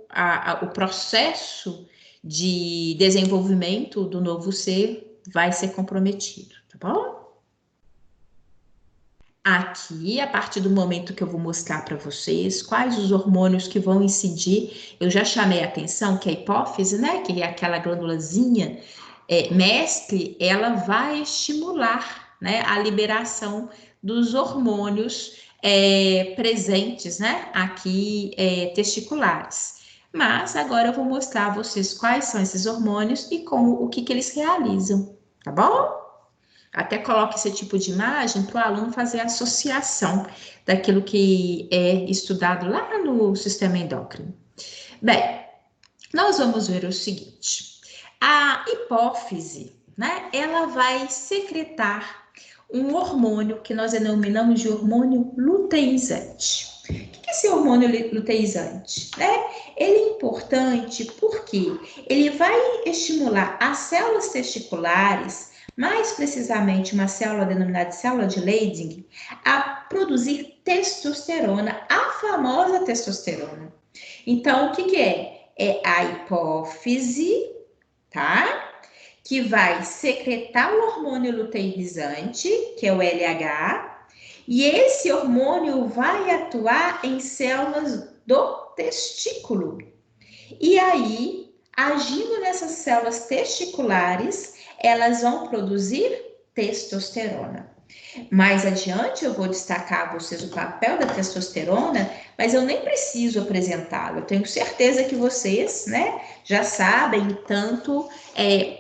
o processo de desenvolvimento do novo ser vai ser comprometido, tá bom? Aqui, a partir do momento que eu vou mostrar para vocês quais os hormônios que vão incidir, eu já chamei a atenção que a hipófise, né, que é aquela glândulazinha mestre, ela vai estimular, né, a liberação dos hormônios presentes, né, aqui testiculares. Mas agora eu vou mostrar a vocês quais são esses hormônios e como o que eles realizam, tá bom? Até coloque esse tipo de imagem para o aluno fazer a associação daquilo que é estudado lá no sistema endócrino. Bem, nós vamos ver o seguinte: a hipófise, né, ela vai secretar um hormônio que nós denominamos de hormônio luteizante. O que é esse hormônio luteizante? Né? Ele é importante porque ele vai estimular as células testiculares, mais precisamente uma célula denominada célula de Leydig, a produzir testosterona, a famosa testosterona. Então, o que é? É a hipófise, tá? Que vai secretar o hormônio luteinizante, que é o LH, e esse hormônio vai atuar em células do testículo. E aí, agindo nessas células testiculares, elas vão produzir testosterona. Mais adiante eu vou destacar a vocês o papel da testosterona, mas eu nem preciso apresentá-lo. Eu tenho certeza que vocês, né, já sabem tanto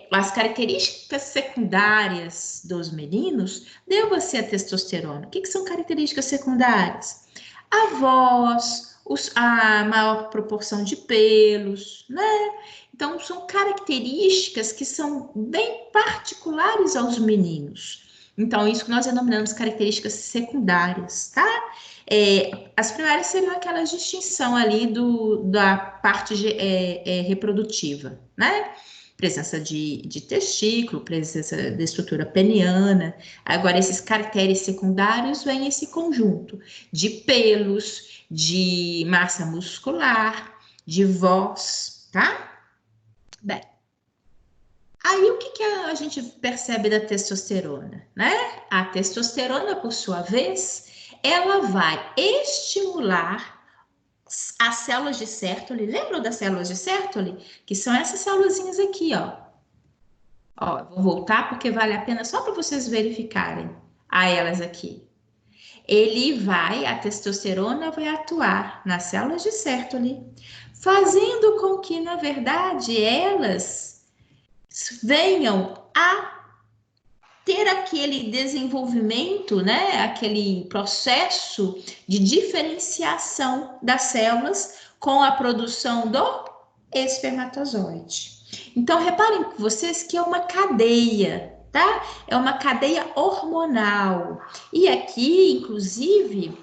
as características secundárias dos meninos deva ser a testosterona. O que são características secundárias? A voz, a maior proporção de pelos, né? Então, são características que são bem particulares aos meninos. Então, isso que nós denominamos características secundárias, tá? As primárias seriam aquela distinção ali da parte reprodutiva, né? Presença de testículo, presença da estrutura peniana. Agora, esses caracteres secundários vêm esse conjunto de pelos, de massa muscular, de voz, tá? Bem, aí o que a gente percebe da testosterona, né? A testosterona, por sua vez, ela vai estimular as células de Sertoli. Lembram das células de Sertoli? Que são essas célulazinhas aqui, ó. Ó, vou voltar porque vale a pena só para vocês verificarem a elas aqui. A testosterona vai atuar nas células de Sertoli, fazendo com que, na verdade, elas venham a ter aquele desenvolvimento, né, aquele processo de diferenciação das células com a produção do espermatozoide. Então, reparem vocês que é uma cadeia, tá? É uma cadeia hormonal. E aqui, inclusive,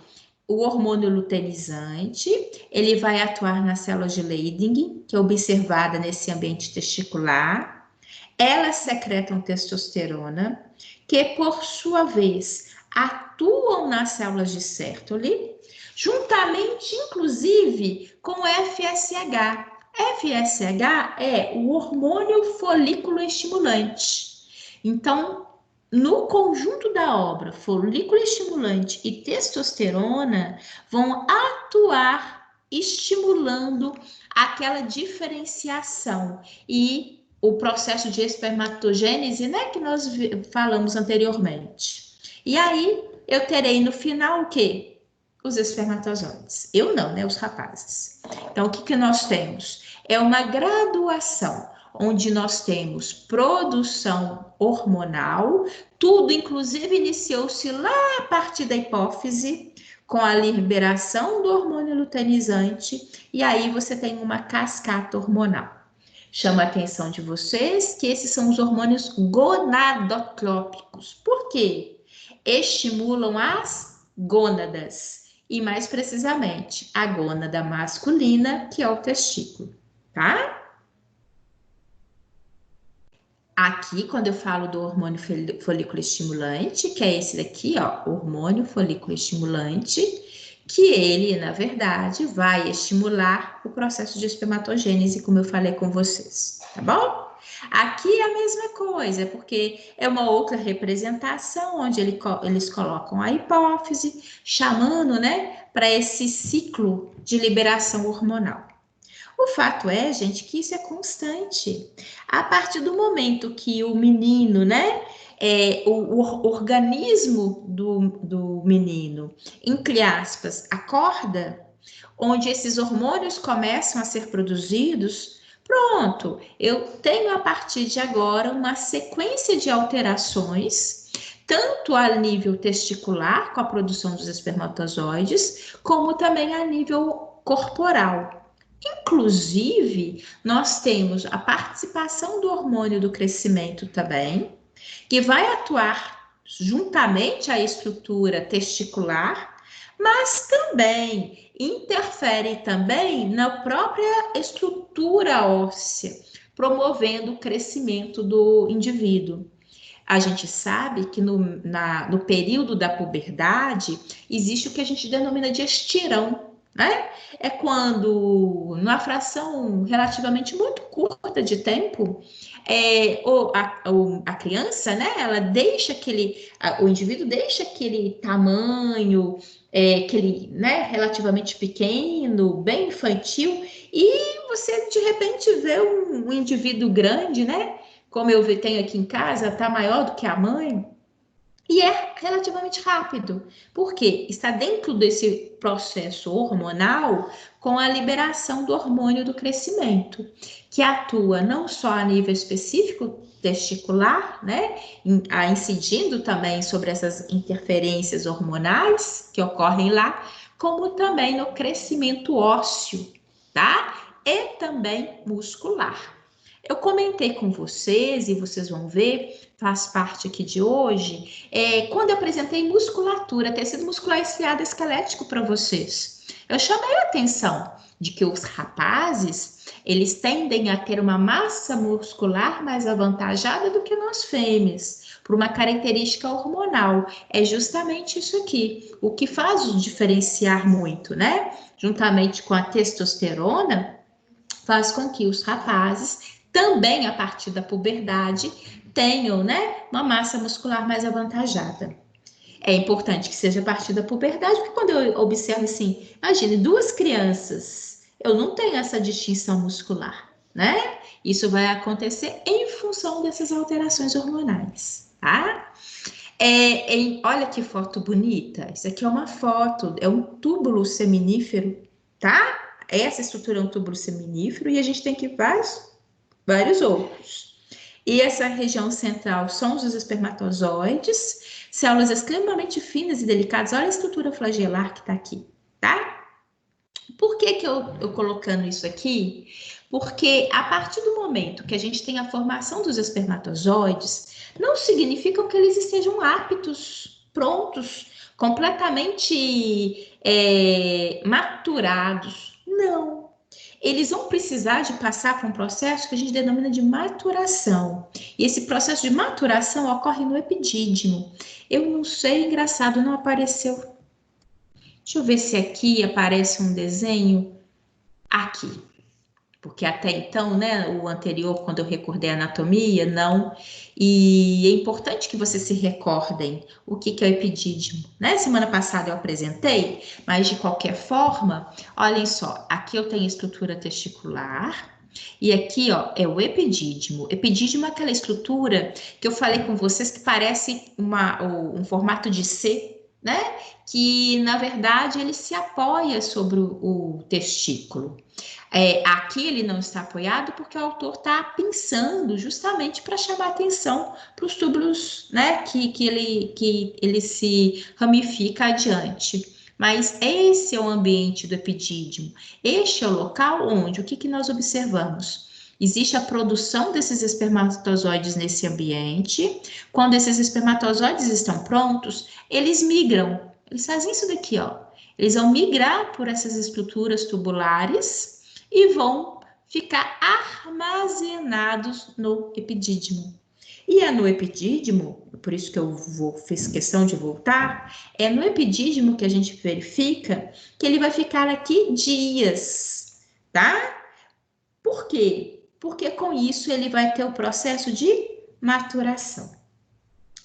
o hormônio luteinizante, ele vai atuar nas células de Leydig, que é observada nesse ambiente testicular. Elas secretam testosterona, que por sua vez atuam nas células de Sertoli, juntamente, inclusive, com o FSH. FSH é o hormônio folículo estimulante. Então, no conjunto da obra, folículo estimulante e testosterona vão atuar estimulando aquela diferenciação e o processo de espermatogênese, né, que nós falamos anteriormente. E aí, eu terei no final o quê? Os espermatozoides. Eu não, né, os rapazes. Então, o que nós temos? É uma graduação, onde nós temos produção hormonal, tudo, inclusive, iniciou-se lá a partir da hipófise, com a liberação do hormônio luteinizante, e aí você tem uma cascata hormonal. Chama a atenção de vocês que esses são os hormônios gonadotrópicos. Por quê? Estimulam as gônadas e, mais precisamente, a gônada masculina, que é o testículo, tá? Aqui, quando eu falo do hormônio folículo estimulante, que é esse daqui, ó, hormônio folículo estimulante, que ele, na verdade, vai estimular o processo de espermatogênese, como eu falei com vocês, tá bom? Aqui é a mesma coisa, porque é uma outra representação onde eles colocam a hipófise, chamando, né, para esse ciclo de liberação hormonal. O fato é, gente, que isso é constante. A partir do momento que o menino, né, o organismo do menino, entre aspas, acorda, onde esses hormônios começam a ser produzidos, pronto, eu tenho a partir de agora uma sequência de alterações, tanto a nível testicular, com a produção dos espermatozoides, como também a nível corporal. Inclusive, nós temos a participação do hormônio do crescimento também, que vai atuar juntamente à estrutura testicular, mas também interfere também na própria estrutura óssea, promovendo o crescimento do indivíduo. A gente sabe que no período da puberdade existe o que a gente denomina de estirão, né? É quando, numa fração relativamente muito curta de tempo, a criança, né? Ela deixa o indivíduo deixa aquele tamanho, aquele, né? Relativamente pequeno, bem infantil, e você de repente vê um indivíduo grande, né? Como eu tenho aqui em casa, está maior do que a mãe, e é relativamente rápido, porque está dentro desse processo hormonal com a liberação do hormônio do crescimento, que atua não só a nível específico testicular, né, incidindo também sobre essas interferências hormonais que ocorrem lá, como também no crescimento ósseo, tá? E também muscular. Eu comentei com vocês, e vocês vão ver, faz parte aqui de hoje, quando eu apresentei musculatura, tecido muscular estriado esquelético para vocês. Eu chamei a atenção de que os rapazes, eles tendem a ter uma massa muscular mais avantajada do que nós fêmeas, por uma característica hormonal. É justamente isso aqui, o que faz o diferenciar muito, né? Juntamente com a testosterona, faz com que os rapazes também a partir da puberdade tenham, né, uma massa muscular mais avantajada. É importante que seja a partir da puberdade, porque quando eu observo assim, imagine duas crianças, eu não tenho essa distinção muscular, né? Isso vai acontecer em função dessas alterações hormonais, tá? Olha que foto bonita. Isso aqui é uma foto, é um túbulo seminífero, tá? Essa estrutura é um túbulo seminífero e a gente tem aqui vários outros. E essa região central são os espermatozoides, células extremamente finas e delicadas. Olha a estrutura flagelar que está aqui, tá? Por que eu colocando isso aqui? Porque a partir do momento que a gente tem a formação dos espermatozoides, não significa que eles estejam aptos, prontos, completamente maturados. Não. Eles vão precisar de passar por um processo que a gente denomina de maturação. E esse processo de maturação ocorre no epidídimo. Eu não sei, engraçado, não apareceu. Deixa eu ver se aqui aparece um desenho. Aqui. Porque até então, né, o anterior, quando eu recordei a anatomia, não. E é importante que vocês se recordem o que é o epidídimo, né? Semana passada eu apresentei, mas de qualquer forma, olhem só, aqui eu tenho estrutura testicular, e aqui, ó, é o epidídimo. Epidídimo é aquela estrutura que eu falei com vocês que parece um formato de C, né? Que, na verdade, ele se apoia sobre o testículo. Aqui ele não está apoiado porque o autor está pensando justamente para chamar atenção para os túbulos, né, que ele se ramifica adiante. Mas esse é o ambiente do epidídimo. Este é o local onde, o que nós observamos? Existe a produção desses espermatozoides nesse ambiente. Quando esses espermatozoides estão prontos, eles migram. Eles fazem isso daqui, ó. Eles vão migrar por essas estruturas tubulares e vão ficar armazenados no epidídimo. E é no epidídimo, por isso que fiz questão de voltar, é no epidídimo que a gente verifica que ele vai ficar aqui dias, tá? Por quê? Porque com isso ele vai ter o processo de maturação.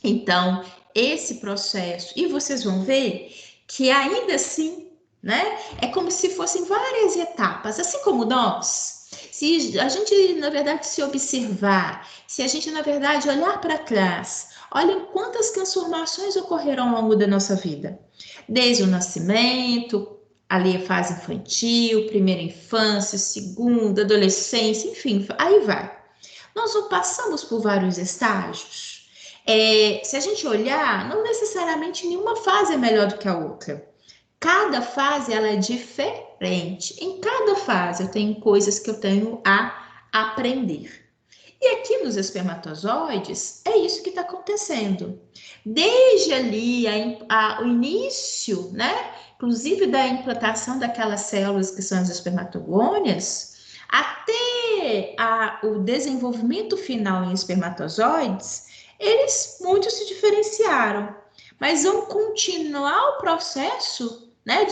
Então, esse processo, e vocês vão ver que ainda assim, né, é como se fossem várias etapas, assim como nós. Se a gente, na verdade, se observar, se a gente, na verdade, olhar para trás, olhem quantas transformações ocorreram ao longo da nossa vida. Desde o nascimento, ali a fase infantil, primeira infância, segunda, adolescência, enfim, aí vai. Nós não passamos por vários estágios. Se a gente olhar, não necessariamente nenhuma fase é melhor do que a outra. Cada fase ela é diferente. Em cada fase eu tenho coisas que eu tenho a aprender. E aqui nos espermatozoides é isso que está acontecendo. Desde ali o início, né? Inclusive da implantação daquelas células que são as espermatogônias, até o desenvolvimento final em espermatozoides, eles muito se diferenciaram, mas vão continuar o processo, né,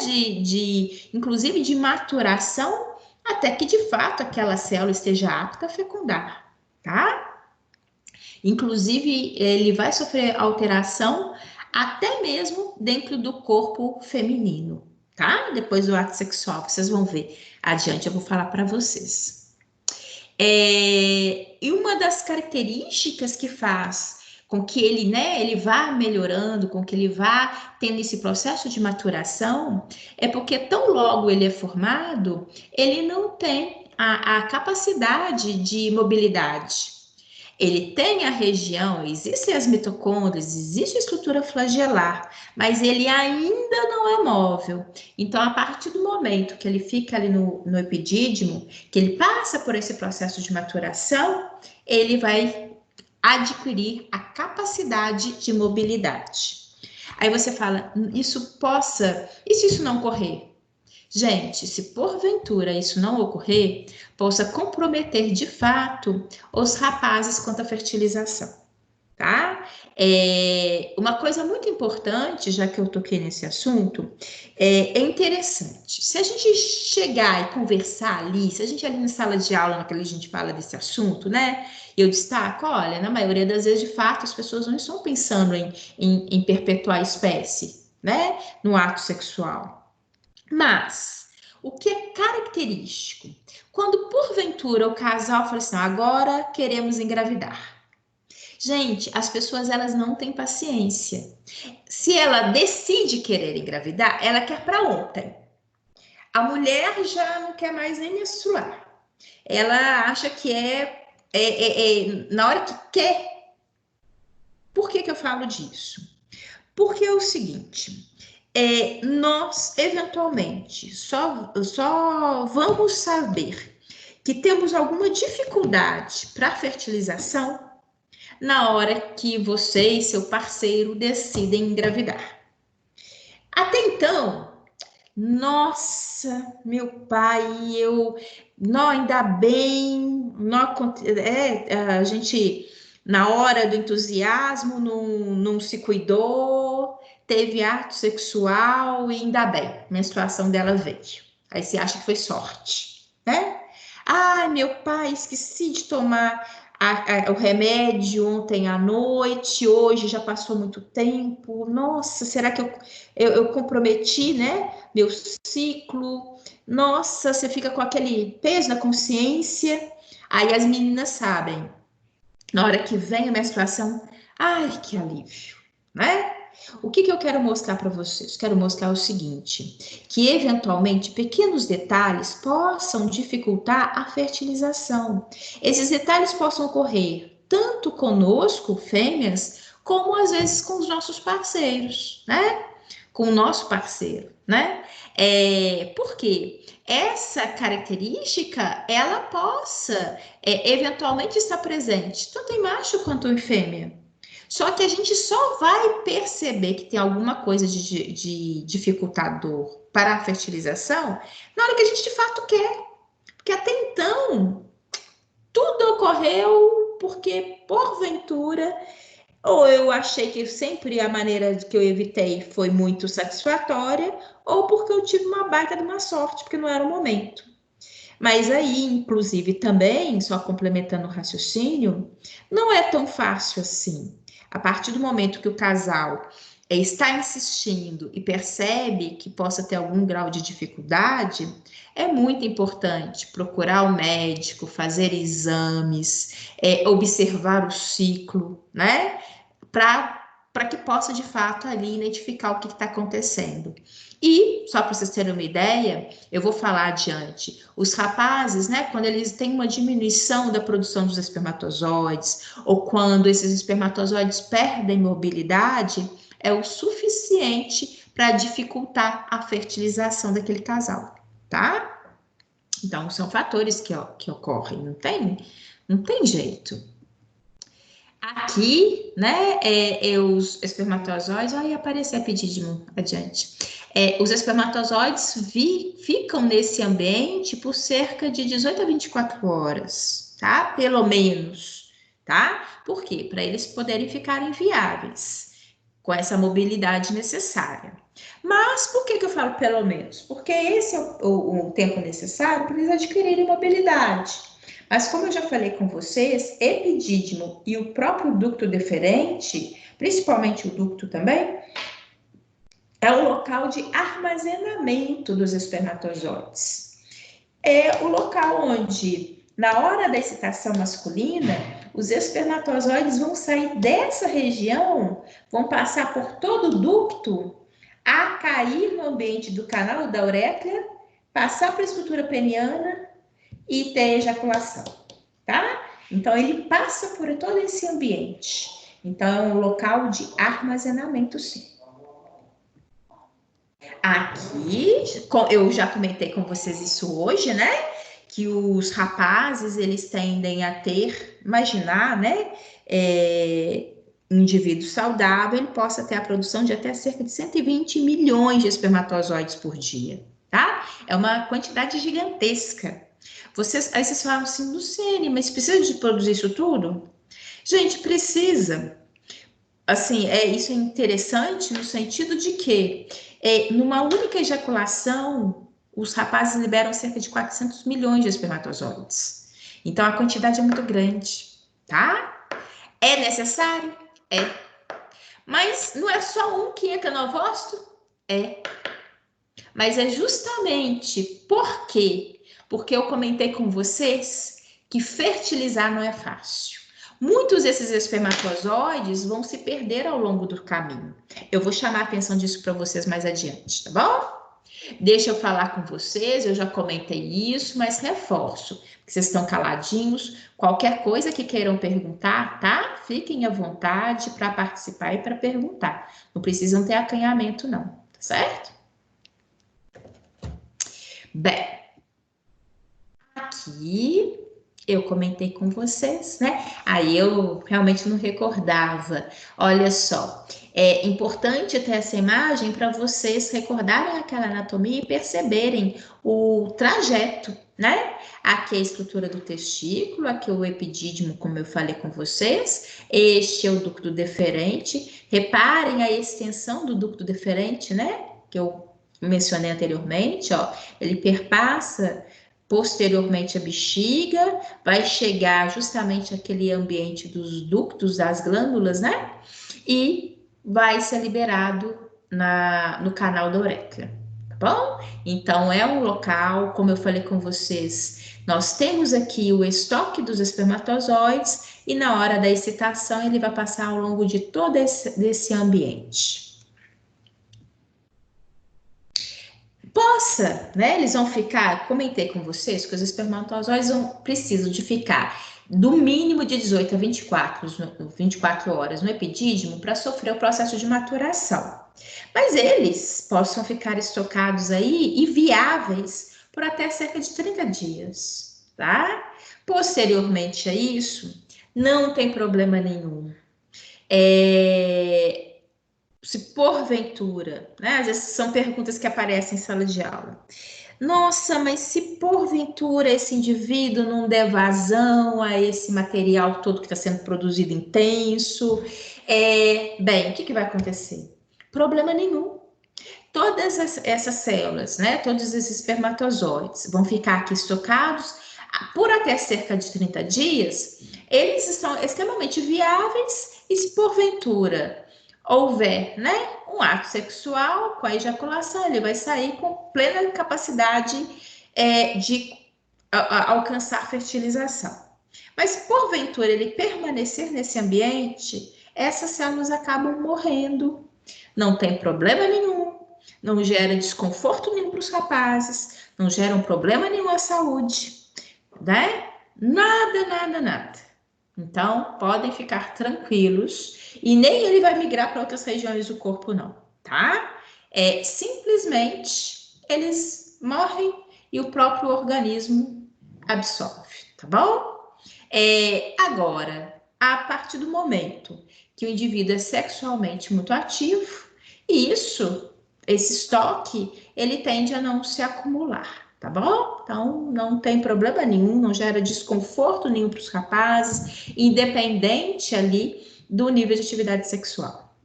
inclusive de maturação, até que de fato aquela célula esteja apta a fecundar, tá? Inclusive, ele vai sofrer alteração até mesmo dentro do corpo feminino, tá? Depois do ato sexual, vocês vão ver. Adiante eu vou falar para vocês. E uma das características que faz com que ele, né, ele vá melhorando, com que ele vá tendo esse processo de maturação, é porque tão logo ele é formado, ele não tem a capacidade de mobilidade. Ele tem a região, existem as mitocôndrias, existe a estrutura flagelar, mas ele ainda não é móvel. Então, a partir do momento que ele fica ali no epidídimo, que ele passa por esse processo de maturação, ele vai adquirir a capacidade de mobilidade. Aí você fala, e se isso não ocorrer? Gente, se porventura isso não ocorrer, possa comprometer de fato os rapazes quanto à fertilização, tá? Uma coisa muito importante, já que eu toquei nesse assunto, é interessante. Se a gente chegar e conversar ali, se a gente ali na sala de aula, naquela a gente fala desse assunto, né? E eu destaco, olha, na maioria das vezes, de fato, as pessoas não estão pensando em perpetuar a espécie, né? No ato sexual. Mas, o que é característico? Quando, porventura, o casal fala assim, agora queremos engravidar. Gente, as pessoas, elas não têm paciência. Se ela decide querer engravidar, ela quer para ontem. A mulher já não quer mais nem menstruar. Ela acha que na hora que quer. Por que eu falo disso? Porque é o seguinte... nós, eventualmente, só vamos saber que temos alguma dificuldade para fertilização na hora que você e seu parceiro decidem engravidar. Até então, nossa, meu pai, não, ainda bem, não, a gente, na hora do entusiasmo, não se cuidou, teve ato sexual e ainda bem, a menstruação dela veio. Aí você acha que foi sorte, né? Ai, meu pai, esqueci de tomar o remédio ontem à noite, hoje já passou muito tempo. Nossa, será que eu comprometi, né? Meu ciclo. Nossa, você fica com aquele peso na consciência. Aí as meninas sabem, na hora que vem a menstruação, ai, que alívio, né? O que eu quero mostrar para vocês? Quero mostrar o seguinte, que eventualmente pequenos detalhes possam dificultar a fertilização. Esses detalhes possam ocorrer tanto conosco, fêmeas, como às vezes com os nossos parceiros, né? Com o nosso parceiro, né? Por quê? Essa característica, ela possa eventualmente estar presente tanto em macho quanto em fêmea. Só que a gente só vai perceber que tem alguma coisa de dificultador para a fertilização na hora que a gente de fato quer. Porque até então, tudo ocorreu porque, porventura, ou eu achei que sempre a maneira que eu evitei foi muito satisfatória, ou porque eu tive uma baita de uma sorte, porque não era o momento. Mas aí, inclusive, também, só complementando o raciocínio, não é tão fácil assim. A partir do momento que o casal está insistindo e percebe que possa ter algum grau de dificuldade, é muito importante procurar o médico, fazer exames, observar o ciclo, né? Para que possa, de fato, ali identificar o que está acontecendo. E, só para vocês terem uma ideia, eu vou falar adiante. Os rapazes, né, quando eles têm uma diminuição da produção dos espermatozoides, ou quando esses espermatozoides perdem mobilidade, é o suficiente para dificultar a fertilização daquele casal, tá? Então, são fatores que ocorrem, não tem jeito. Aqui, né, os espermatozoides, olha, aparecer pedidinho adiante. Os espermatozoides ficam nesse ambiente por cerca de 18 a 24 horas, tá? Pelo menos, tá? Por quê? Para eles poderem ficarem viáveis, com essa mobilidade necessária. Mas por que eu falo pelo menos? Porque esse é o tempo necessário para eles adquirirem mobilidade. Mas como eu já falei com vocês, epidídimo e o próprio ducto deferente, principalmente o ducto também, é o local de armazenamento dos espermatozoides. É o local onde, na hora da excitação masculina, os espermatozoides vão sair dessa região, vão passar por todo o ducto, a cair no ambiente do canal da uretra, passar para a estrutura peniana e ter ejaculação, tá? Então, ele passa por todo esse ambiente. Então, é um local de armazenamento, sim. Aqui, eu já comentei com vocês isso hoje, né? Que os rapazes, eles tendem a ter, imaginar, né? Um indivíduo saudável, ele possa ter a produção de até cerca de 120 milhões de espermatozoides por dia, tá? É uma quantidade gigantesca. Aí vocês falam assim, Luciene, mas precisa de produzir isso tudo? Gente, precisa. Assim, isso é interessante no sentido de que numa única ejaculação, os rapazes liberam cerca de 400 milhões de espermatozoides. Então, a quantidade é muito grande, tá? É necessário? É. Mas não é só um que entra no ovócito? É. Mas é justamente por quê? Porque eu comentei com vocês que fertilizar não é fácil. Muitos desses espermatozoides vão se perder ao longo do caminho. Eu vou chamar a atenção disso para vocês mais adiante, tá bom? Deixa eu falar com vocês, eu já comentei isso, mas reforço, que vocês estão caladinhos. Qualquer coisa que queiram perguntar, tá? Fiquem à vontade para participar e para perguntar. Não precisam ter acanhamento, não, tá certo? Bem, aqui eu comentei com vocês, né? Aí eu realmente não recordava. Olha só, é importante ter essa imagem para vocês recordarem aquela anatomia e perceberem o trajeto, né? Aqui é a estrutura do testículo, aqui é o epidídimo, como eu falei com vocês. Este é o ducto deferente. Reparem a extensão do ducto deferente, né? Que eu mencionei anteriormente, ó. Ele perpassa posteriormente a bexiga, vai chegar justamente aquele ambiente dos ductos, das glândulas, né? E vai ser liberado no canal da uretra, tá bom? Então, é um local, como eu falei com vocês, nós temos aqui o estoque dos espermatozoides e na hora da excitação ele vai passar ao longo de todo esse ambiente. Né? Eles vão ficar, comentei com vocês que os espermatozoides precisam de ficar do mínimo de 18 a 24 horas no epidídimo para sofrer o processo de maturação. Mas eles possam ficar estocados aí e viáveis por até cerca de 30 dias, tá? Posteriormente a isso, não tem problema nenhum. Se porventura, né? Às vezes são perguntas que aparecem em sala de aula. Nossa, mas se porventura esse indivíduo não der vazão a esse material todo que está sendo produzido intenso, bem, o que vai acontecer? Problema nenhum. Todas essas células, né, todos esses espermatozoides vão ficar aqui estocados por até cerca de 30 dias. Eles são extremamente viáveis e se porventura houver, né, um ato sexual com a ejaculação, ele vai sair com plena capacidade de alcançar fertilização. Mas se porventura ele permanecer nesse ambiente, essas células acabam morrendo. Não tem problema nenhum, não gera desconforto nenhum para os rapazes, não gera um problema nenhum à saúde, né? Nada, nada, nada. Então, podem ficar tranquilos e nem ele vai migrar para outras regiões do corpo, não, tá? Simplesmente eles morrem e o próprio organismo absorve, tá bom? Agora, a partir do momento que o indivíduo é sexualmente muito ativo, esse estoque, ele tende a não se acumular, tá bom? Então, não tem problema nenhum, não gera desconforto nenhum para os rapazes, independente ali do nível de atividade sexual.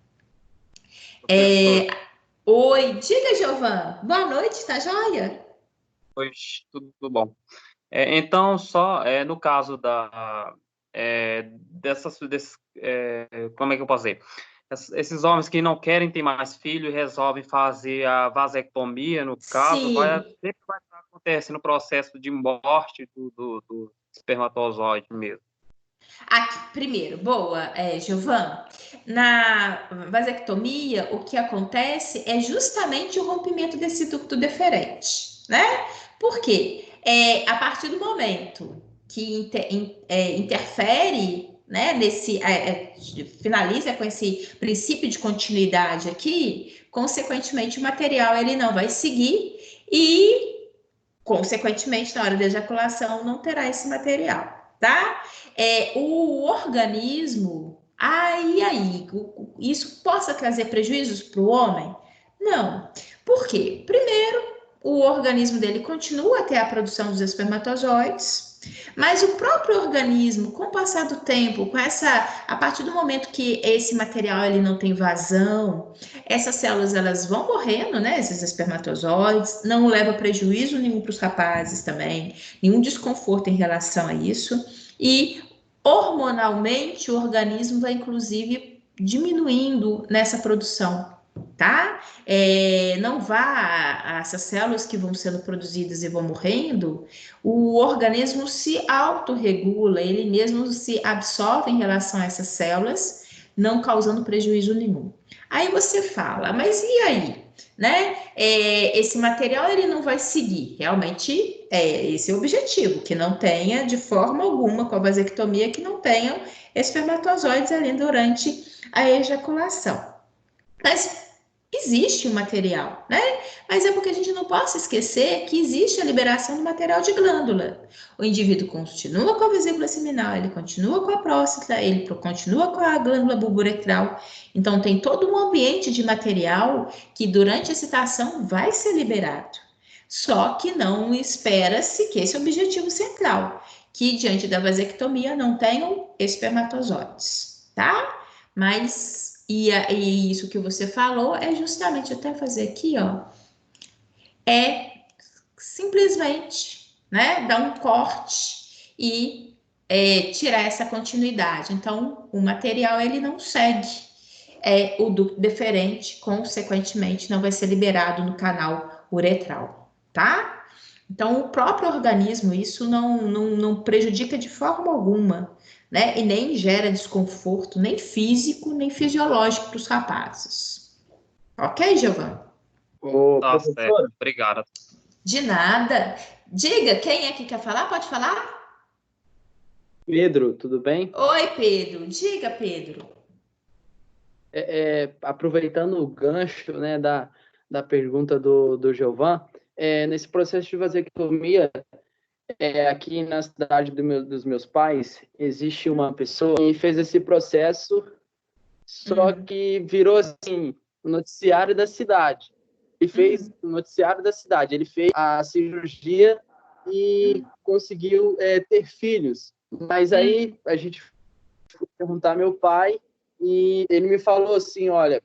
Oi, diga, Giovana. Boa noite, tá joia? Oi, tudo bom. Então, só no caso como é que eu posso dizer? Esses homens que não querem ter mais filho e resolvem fazer a vasectomia, no caso, sempre vai estar acontecendo o processo de morte do espermatozoide mesmo. Aqui, primeiro, boa, Giovana. Na vasectomia, o que acontece é justamente o rompimento desse ducto deferente, né? Por quê? A partir do momento que interfere, né, finaliza com esse princípio de continuidade aqui, consequentemente o material ele não vai seguir e, consequentemente, na hora da ejaculação não terá esse material, tá? O organismo, isso possa trazer prejuízos para o homem? Não. Por quê? Primeiro, o organismo dele continua a ter a produção dos espermatozoides, mas o próprio organismo, com o passar do tempo, a partir do momento que esse material ele não tem vazão, essas células elas vão morrendo, né? Esses espermatozoides, não leva prejuízo nenhum para os rapazes também, nenhum desconforto em relação a isso. E hormonalmente o organismo vai inclusive diminuindo nessa produção, tá? Não vá essas células que vão sendo produzidas e vão morrendo, o organismo se autorregula, ele mesmo se absorve em relação a essas células, não causando prejuízo nenhum. Aí você fala, mas e aí? Né? Esse material ele não vai seguir, realmente esse é o objetivo, que não tenha de forma alguma com a vasectomia, que não tenham espermatozoides ali durante a ejaculação. Mas existe um material, né? Mas é porque a gente não pode esquecer que existe a liberação do material de glândula. O indivíduo continua com a vesícula seminal, ele continua com a próstata, ele continua com a glândula bulboretral. Então, tem todo um ambiente de material que durante a excitação vai ser liberado. Só que não espera-se que esse é o objetivo central, que diante da vasectomia não tenham espermatozoides, tá? Mas e isso que você falou é justamente, até fazer aqui, ó, simplesmente, né, dar um corte e tirar essa continuidade. Então, o material, ele não segue o ducto deferente, consequentemente, não vai ser liberado no canal uretral, tá? Então, o próprio organismo, isso não prejudica de forma alguma, né? E nem gera desconforto, nem físico, nem fisiológico para os rapazes. Ok, Giovana? Tá certo, obrigado. De nada. Diga, quem é que quer falar? Pode falar? Pedro, tudo bem? Oi, Pedro. Diga, Pedro. Aproveitando o gancho, né, da pergunta do Giovan, nesse processo de vasectomia, aqui na cidade dos meus pais, existe uma pessoa que fez esse processo, só que virou, assim, o noticiário da cidade. Ele fez o noticiário da cidade, ele fez a cirurgia e conseguiu ter filhos. Mas aí a gente foi perguntar ao meu pai e ele me falou assim, olha,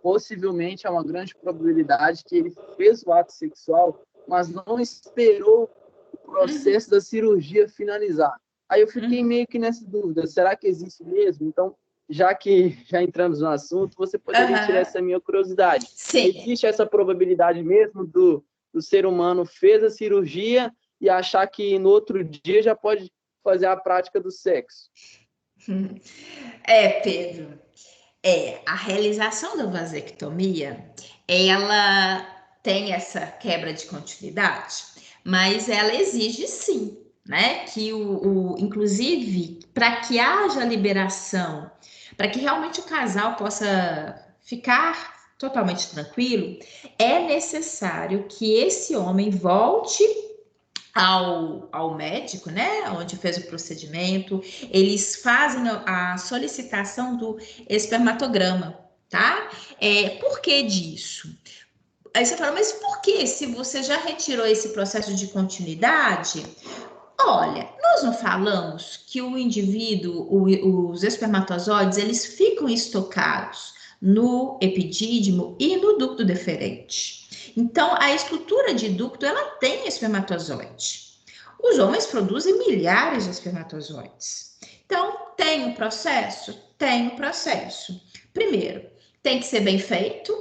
possivelmente é uma grande probabilidade que ele fez o ato sexual, mas não esperou o processo da cirurgia finalizar. Aí eu fiquei meio que nessa dúvida, será que existe mesmo? Então, já entramos no assunto, você poderia tirar essa minha curiosidade. Sim. Existe essa probabilidade mesmo do ser humano fez a cirurgia e achar que no outro dia já pode fazer a prática do sexo? Pedro, a realização da vasectomia, ela tem essa quebra de continuidade, mas ela exige sim, né, que inclusive, para que haja liberação, para que realmente o casal possa ficar totalmente tranquilo, é necessário que esse homem volte ao médico, né, onde fez o procedimento, eles fazem a solicitação do espermatograma, tá? Por que disso? Aí você fala, mas por que se você já retirou esse processo de continuidade? Olha, nós não falamos que o indivíduo, os espermatozoides, eles ficam estocados no epidídimo e no ducto deferente. Então, a estrutura de ducto, ela tem espermatozoide. Os homens produzem milhares de espermatozoides. Então, tem um processo? Tem um processo. Primeiro, tem que ser bem feito,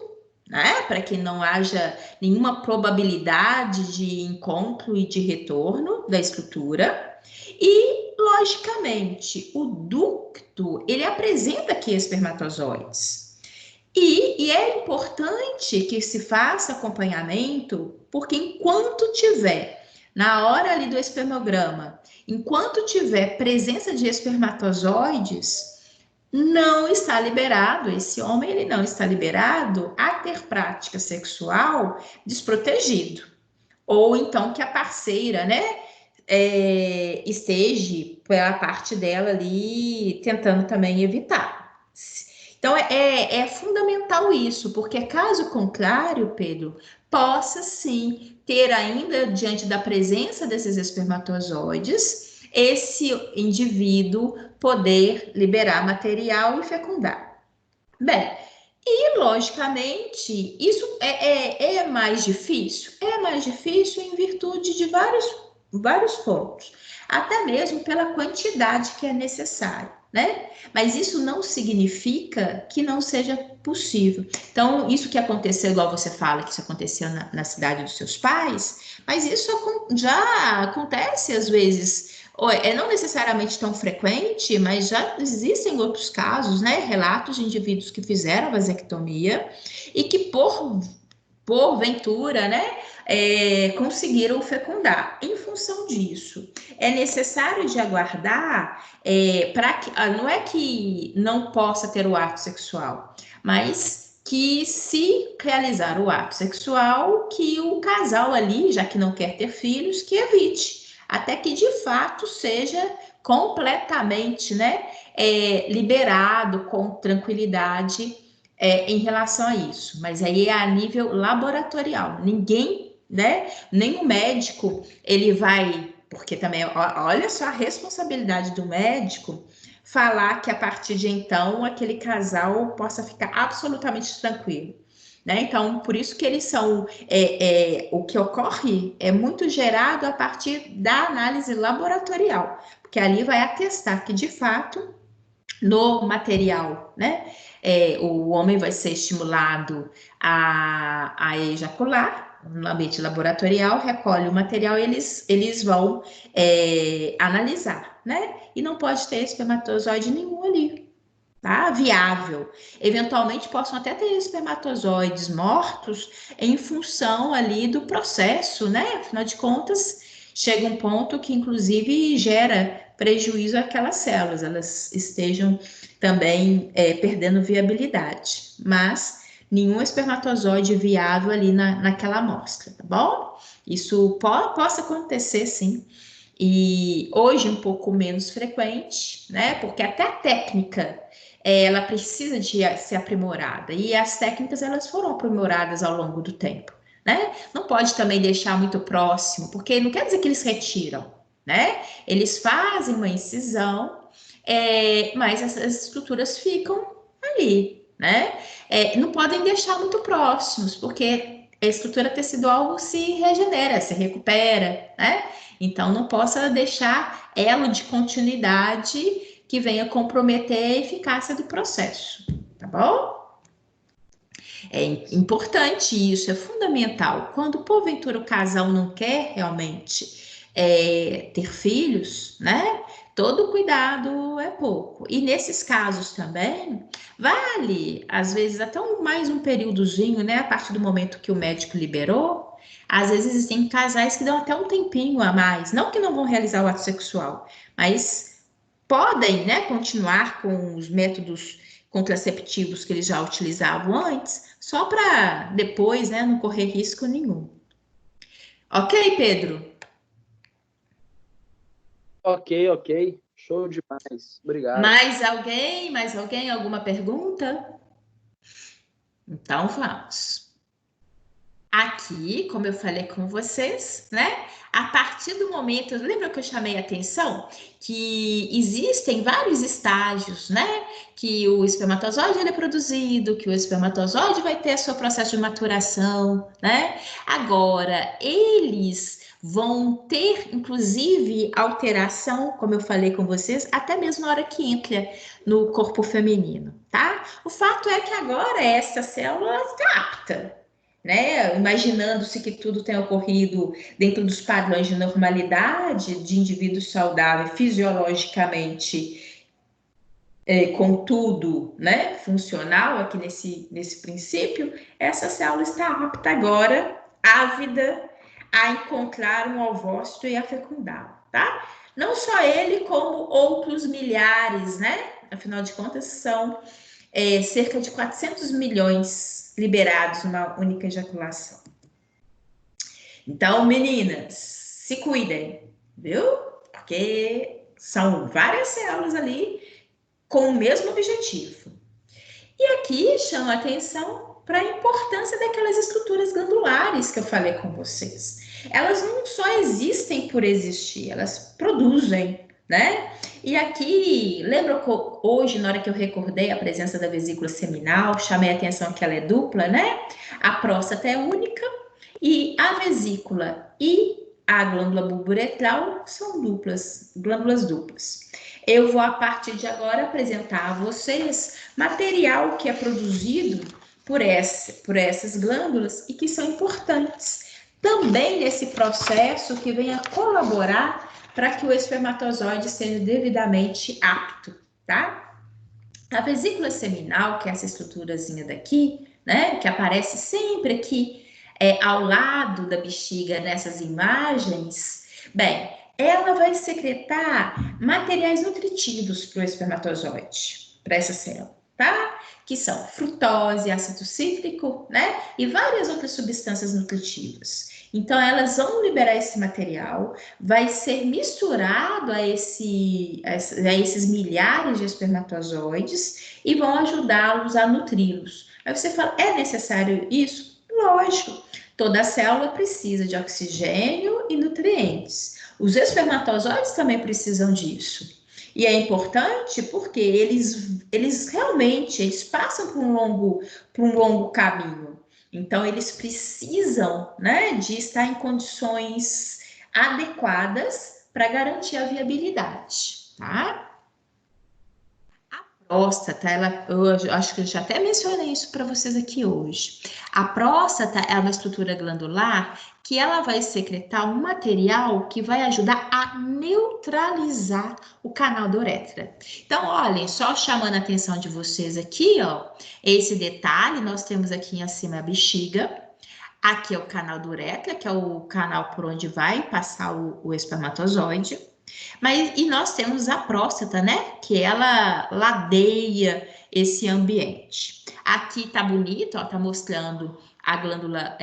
né? Para que não haja nenhuma probabilidade de encontro e de retorno da estrutura. E, logicamente, o ducto, ele apresenta aqui espermatozoides. E é importante que se faça acompanhamento, porque enquanto tiver, na hora ali do espermograma, enquanto tiver presença de espermatozoides, não está liberado, esse homem ele não está liberado a ter prática sexual desprotegido. Ou então que a parceira, né, esteja pela parte dela ali tentando também evitar. Então, é fundamental isso, porque caso contrário, Pedro, possa sim ter ainda, diante da presença desses espermatozoides, esse indivíduo poder liberar material e fecundar. Bem, e logicamente, isso é mais difícil? É mais difícil em virtude de vários pontos, até mesmo pela quantidade que é necessária, né? Mas isso não significa que não seja possível. Então, isso que aconteceu, igual você fala, que isso aconteceu na cidade dos seus pais, mas isso já acontece às vezes, não necessariamente tão frequente, mas já existem outros casos, né? Relatos de indivíduos que fizeram vasectomia e que porventura, né, conseguiram fecundar. Em função disso, é necessário de aguardar para que não é que não possa ter o ato sexual, mas que se realizar o ato sexual, que o casal ali, já que não quer ter filhos, que evite, até que de fato seja completamente, né, liberado com tranquilidade em relação a isso, mas aí é a nível laboratorial. Ninguém, né? Nem o médico, ele vai, porque também, olha só a responsabilidade do médico, falar que a partir de então aquele casal possa ficar absolutamente tranquilo. Né? Então, por isso que eles são, o que ocorre é muito gerado a partir da análise laboratorial, porque ali vai atestar que, de fato, no material, né? O homem vai ser estimulado a ejacular no ambiente laboratorial, recolhe o material, eles vão analisar, né? E não pode ter espermatozoide nenhum ali, tá? Viável. Eventualmente possam até ter espermatozoides mortos em função ali do processo, né? Afinal de contas, chega um ponto que inclusive gera prejuízo àquelas células, elas estejam também perdendo viabilidade, mas nenhum espermatozoide viável ali naquela amostra, tá bom? Isso possa acontecer, sim. E hoje um pouco menos frequente, né? Porque até a técnica ela precisa de ser aprimorada. E as técnicas elas foram aprimoradas ao longo do tempo, né? Não pode também deixar muito próximo, porque não quer dizer que eles retiram, né? Eles fazem uma incisão, mas essas estruturas ficam ali, né? Não podem deixar muito próximos, porque a estrutura tecidual se regenera, se recupera, né? Então, não possa deixar elo de continuidade que venha comprometer a eficácia do processo, tá bom? É importante isso, é fundamental. Quando, porventura, o casal não quer realmente ter filhos, né? Todo cuidado é pouco. E nesses casos também, vale, às vezes, até mais um períodozinho, né? A partir do momento que o médico liberou, às vezes existem casais que dão até um tempinho a mais. Não que não vão realizar o ato sexual, mas podem, né, continuar com os métodos contraceptivos que eles já utilizavam antes, só para depois, né, não correr risco nenhum. Ok, Pedro? Ok. Show demais. Obrigado. Mais alguém? Mais alguém? Alguma pergunta? Então vamos. Aqui, como eu falei com vocês, né? A partir do momento, lembra que eu chamei a atenção que existem vários estágios, né? Que o espermatozoide ele é produzido, que o espermatozoide vai ter seu processo de maturação, né? Agora, eles vão ter, inclusive, alteração, como eu falei com vocês, até mesmo na hora que entra no corpo feminino, tá? O fato é que agora essa célula está apta, né? Imaginando-se que tudo tenha ocorrido dentro dos padrões de normalidade de indivíduo saudável, fisiologicamente, com tudo, né, funcional aqui nesse princípio, essa célula está apta agora, ávida, a encontrar um ovócito e a fecundá-lo, tá? Não só ele, como outros milhares, né? Afinal de contas, são cerca de 400 milhões liberados numa única ejaculação. Então, meninas, se cuidem, viu? Porque são várias células ali com o mesmo objetivo. E aqui chama a atenção para a importância daquelas estruturas glandulares que eu falei com vocês. Elas não só existem por existir, elas produzem, né? E aqui, lembra que hoje, na hora que eu recordei a presença da vesícula seminal, chamei a atenção que ela é dupla, né? A próstata é única e a vesícula e a glândula bulboretral são duplas, glândulas duplas. Eu vou, a partir de agora, apresentar a vocês material que é produzido por essas glândulas e que são importantes também nesse processo que vem a colaborar para que o espermatozoide seja devidamente apto, tá? A vesícula seminal, que é essa estruturazinha daqui, né, que aparece sempre aqui ao lado da bexiga nessas imagens, bem, ela vai secretar materiais nutritivos para o espermatozoide, para essa célula, tá? Que são frutose, ácido cítrico, né? E várias outras substâncias nutritivas. Então, elas vão liberar esse material, vai ser misturado a esses milhares de espermatozoides e vão ajudá-los a nutri-los. Aí você fala, é necessário isso? Lógico, toda célula precisa de oxigênio e nutrientes. Os espermatozoides também precisam disso. E é importante porque eles realmente passam por um longo caminho. Então, eles precisam, né, de estar em condições adequadas para garantir a viabilidade, tá? A próstata, eu acho que eu já até mencionei isso para vocês aqui hoje. A próstata é uma estrutura glandular que ela vai secretar um material que vai ajudar a neutralizar o canal da uretra. Então, olhem, só chamando a atenção de vocês aqui, ó, esse detalhe, nós temos aqui em acima a bexiga, aqui é o canal da uretra, que é o canal por onde vai passar o espermatozoide, e nós temos a próstata, né, que ela ladeia esse ambiente. Aqui tá bonito, ó, tá mostrando a glândula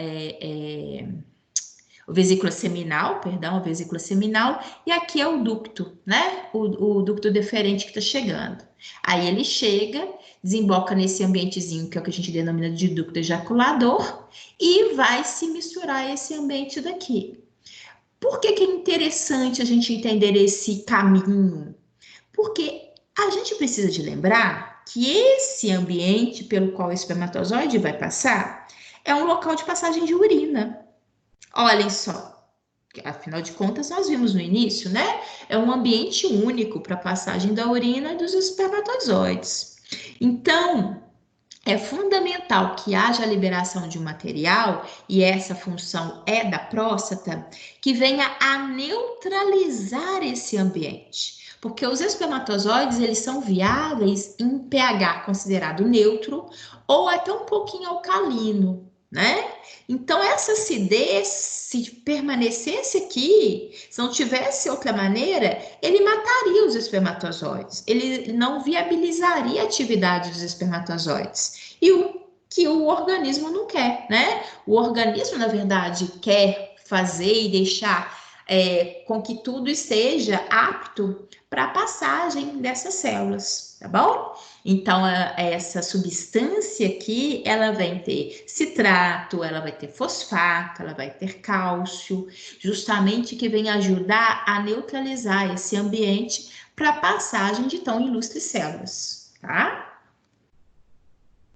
vesícula seminal, perdão, a vesícula seminal, e aqui é o ducto, né? O ducto deferente que está chegando. Aí ele chega, desemboca nesse ambientezinho, que é o que a gente denomina de ducto ejaculador, e vai se misturar esse ambiente daqui. Por que que é interessante a gente entender esse caminho? Porque a gente precisa de lembrar que esse ambiente pelo qual o espermatozoide vai passar é um local de passagem de urina. Olhem só, afinal de contas, nós vimos no início, né? É um ambiente único para a passagem da urina dos espermatozoides. Então, é fundamental que haja a liberação de um material, e essa função é da próstata, que venha a neutralizar esse ambiente. Porque os espermatozoides, eles são viáveis em pH considerado neutro ou até um pouquinho alcalino, né? Então, essa acidez, se permanecesse aqui, se não tivesse outra maneira, ele mataria os espermatozoides, ele não viabilizaria a atividade dos espermatozoides. E o que o organismo não quer, né? O organismo, na verdade, quer fazer e deixar com que tudo esteja apto para a passagem dessas células, tá bom? Então, essa substância aqui, ela vai ter citrato, ela vai ter fosfato, ela vai ter cálcio, justamente que vem ajudar a neutralizar esse ambiente para a passagem de tão ilustres células, tá?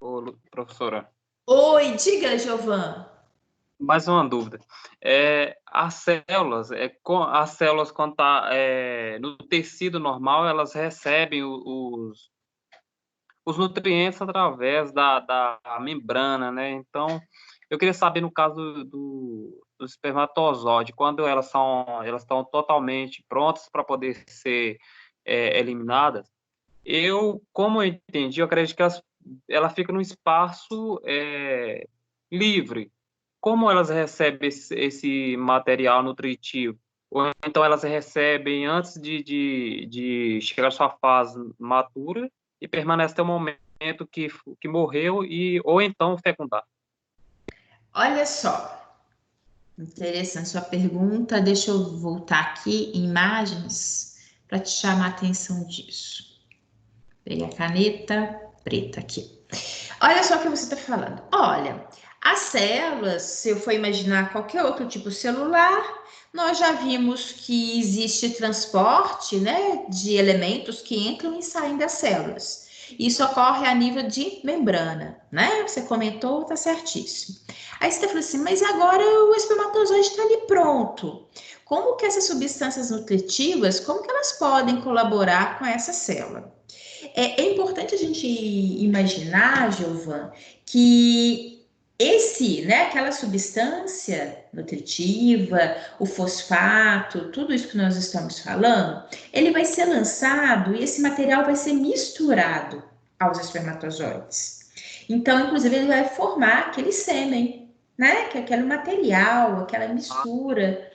Ô, professora. Oi, diga, Giovan. Mais uma dúvida. As células quando está no tecido normal, elas recebem os nutrientes através da membrana, né? Então, eu queria saber no caso do espermatozoide, quando elas estão totalmente prontas para poder ser eliminadas. Como eu entendi, eu acredito que ela fica num espaço livre. Como elas recebem esse material nutritivo? Ou então elas recebem antes de chegar à sua fase matura e permanece até o momento que morreu, ou então fecundar? Olha só, interessante sua pergunta. Deixa eu voltar aqui em imagens para te chamar a atenção disso. Peguei a caneta preta aqui. Olha só o que você está falando. Olha, as células, se eu for imaginar qualquer outro tipo celular, nós já vimos que existe transporte, né, de elementos que entram e saem das células. Isso ocorre a nível de membrana, né? Você comentou, tá certíssimo. Aí você falou assim, mas agora o espermatozoide está ali pronto. Como que essas substâncias nutritivas, como que elas podem colaborar com essa célula? É importante a gente imaginar, Giovan, que aquela substância nutritiva, o fosfato, tudo isso que nós estamos falando, ele vai ser lançado e esse material vai ser misturado aos espermatozoides. Então, inclusive, ele vai formar aquele sêmen, né? Que é aquele material, aquela mistura.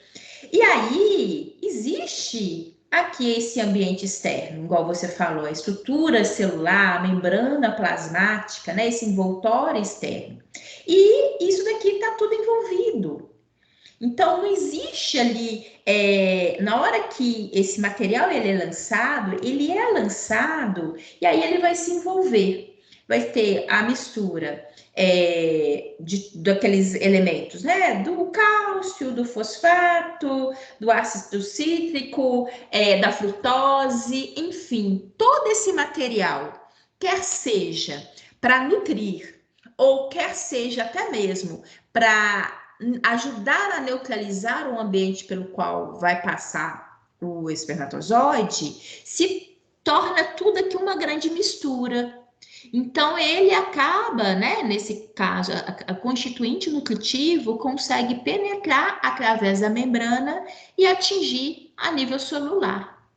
E aí, existe aqui esse ambiente externo, igual você falou, a estrutura celular, a membrana plasmática, né? Esse envoltório externo. E isso daqui está tudo envolvido. Então, não existe ali, na hora que esse material ele é lançado e aí ele vai se envolver. Vai ter a mistura daqueles elementos, né? Do cálcio, do fosfato, do ácido cítrico, da frutose, enfim, todo esse material, quer seja para nutrir, ou quer seja até mesmo para ajudar a neutralizar o ambiente pelo qual vai passar o espermatozoide, se torna tudo aqui uma grande mistura. Então, ele acaba, né, nesse caso, a constituinte nutritivo consegue penetrar através da membrana e atingir a nível celular.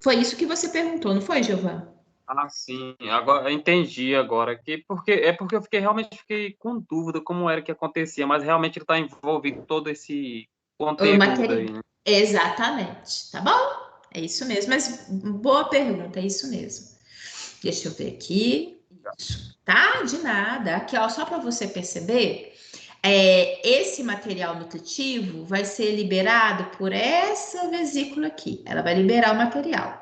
Foi isso que você perguntou, não foi, Giovan? Ah, sim. Agora eu entendi agora porque eu realmente fiquei com dúvida como era que acontecia, mas realmente ele está envolvido todo esse conteúdo aí, né? Exatamente, tá bom? É isso mesmo, mas boa pergunta, é isso mesmo. Deixa eu ver aqui. Isso, tá? De nada. Aqui, ó, só para você perceber, esse material nutritivo vai ser liberado por essa vesícula aqui. Ela vai liberar o material.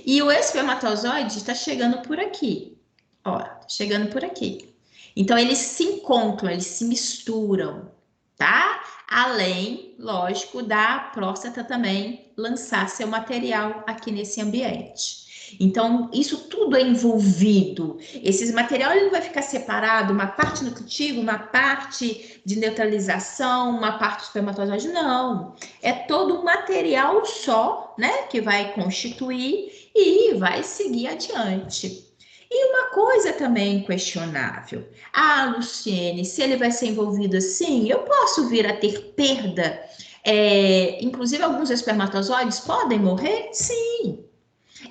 E o espermatozoide está chegando por aqui. Ó, chegando por aqui. Então, eles se encontram, eles se misturam, tá? Além, lógico, da próstata também lançar seu material aqui nesse ambiente. Então, isso tudo é envolvido. Esse material ele não vai ficar separado, uma parte nutritiva, uma parte de neutralização, uma parte do espermatozoide, não. É todo um material só, né, que vai constituir e vai seguir adiante. E uma coisa também questionável. Ah, Luciene, se ele vai ser envolvido assim, eu posso vir a ter perda? Inclusive, alguns espermatozoides podem morrer? Sim.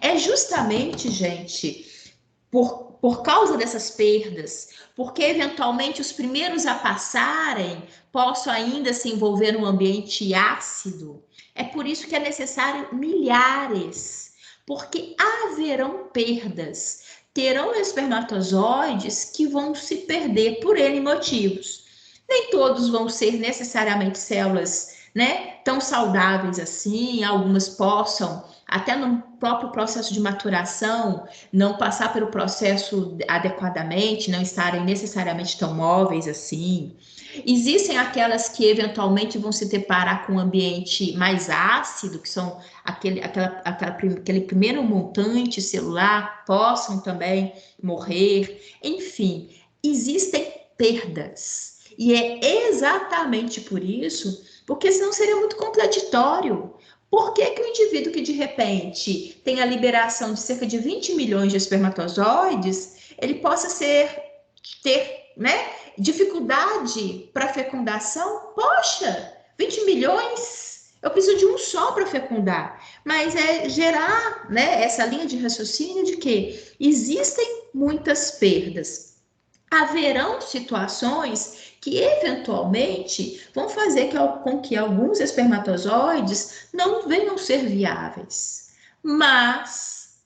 É justamente, gente, por causa dessas perdas, porque eventualmente os primeiros a passarem possam ainda se envolver num ambiente ácido. É por isso que é necessário milhares, porque haverão perdas. Terão espermatozoides que vão se perder por N motivos. Nem todos vão ser necessariamente células, né, tão saudáveis assim, algumas possam, até no próprio processo de maturação, não passar pelo processo adequadamente, não estarem necessariamente tão móveis assim. Existem aquelas que eventualmente vão se deparar com um ambiente mais ácido, que são aquele primeiro montante celular, possam também morrer. Enfim, existem perdas. E é exatamente por isso, porque senão seria muito contraditório. Por que que o indivíduo que de repente tem a liberação de cerca de 20 milhões de espermatozoides, ele possa ter, né, dificuldade para fecundação? Poxa, 20 milhões, eu preciso de um só para fecundar. Mas é gerar, né, essa linha de raciocínio de que existem muitas perdas. Haverão situações que eventualmente vão fazer com que alguns espermatozoides não venham ser viáveis. Mas,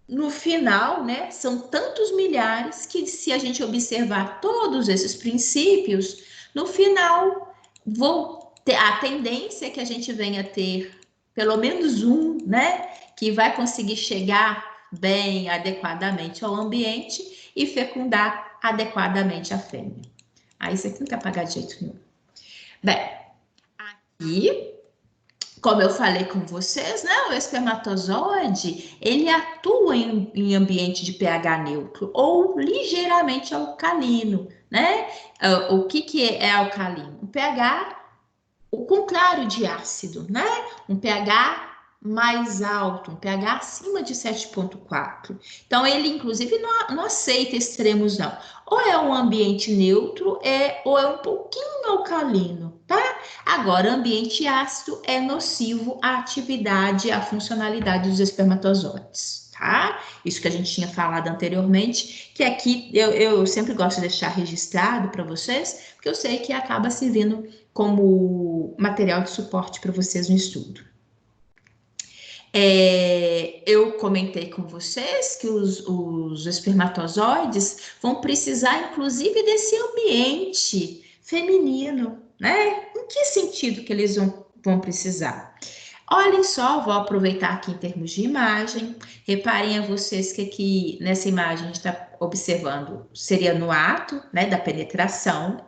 no final, né, são tantos milhares que, se a gente observar todos esses princípios, no final, a tendência é que a gente venha ter pelo menos um, né, que vai conseguir chegar bem, adequadamente ao ambiente e fecundar adequadamente a fêmea. Aí isso aqui não quer pagar de jeito nenhum. Bem, aqui, como eu falei com vocês, né, o espermatozoide, ele atua em ambiente de pH neutro ou ligeiramente alcalino, né? O que é alcalino? Um pH com claro de ácido, né? Um pH mais alto, um pH acima de 7,4. Então, ele, inclusive, não aceita extremos, não. Ou é um ambiente neutro, ou é um pouquinho alcalino, tá? Agora, ambiente ácido é nocivo à atividade, à funcionalidade dos espermatozoides, tá? Isso que a gente tinha falado anteriormente, que aqui eu sempre gosto de deixar registrado para vocês, porque eu sei que acaba servindo como material de suporte para vocês no estudo. Eu comentei com vocês que os espermatozoides vão precisar, inclusive, desse ambiente feminino, né? Em que sentido que eles vão precisar? Olhem só, vou aproveitar aqui em termos de imagem. Reparem a vocês que aqui nessa imagem a gente está observando, seria no ato, né, da penetração,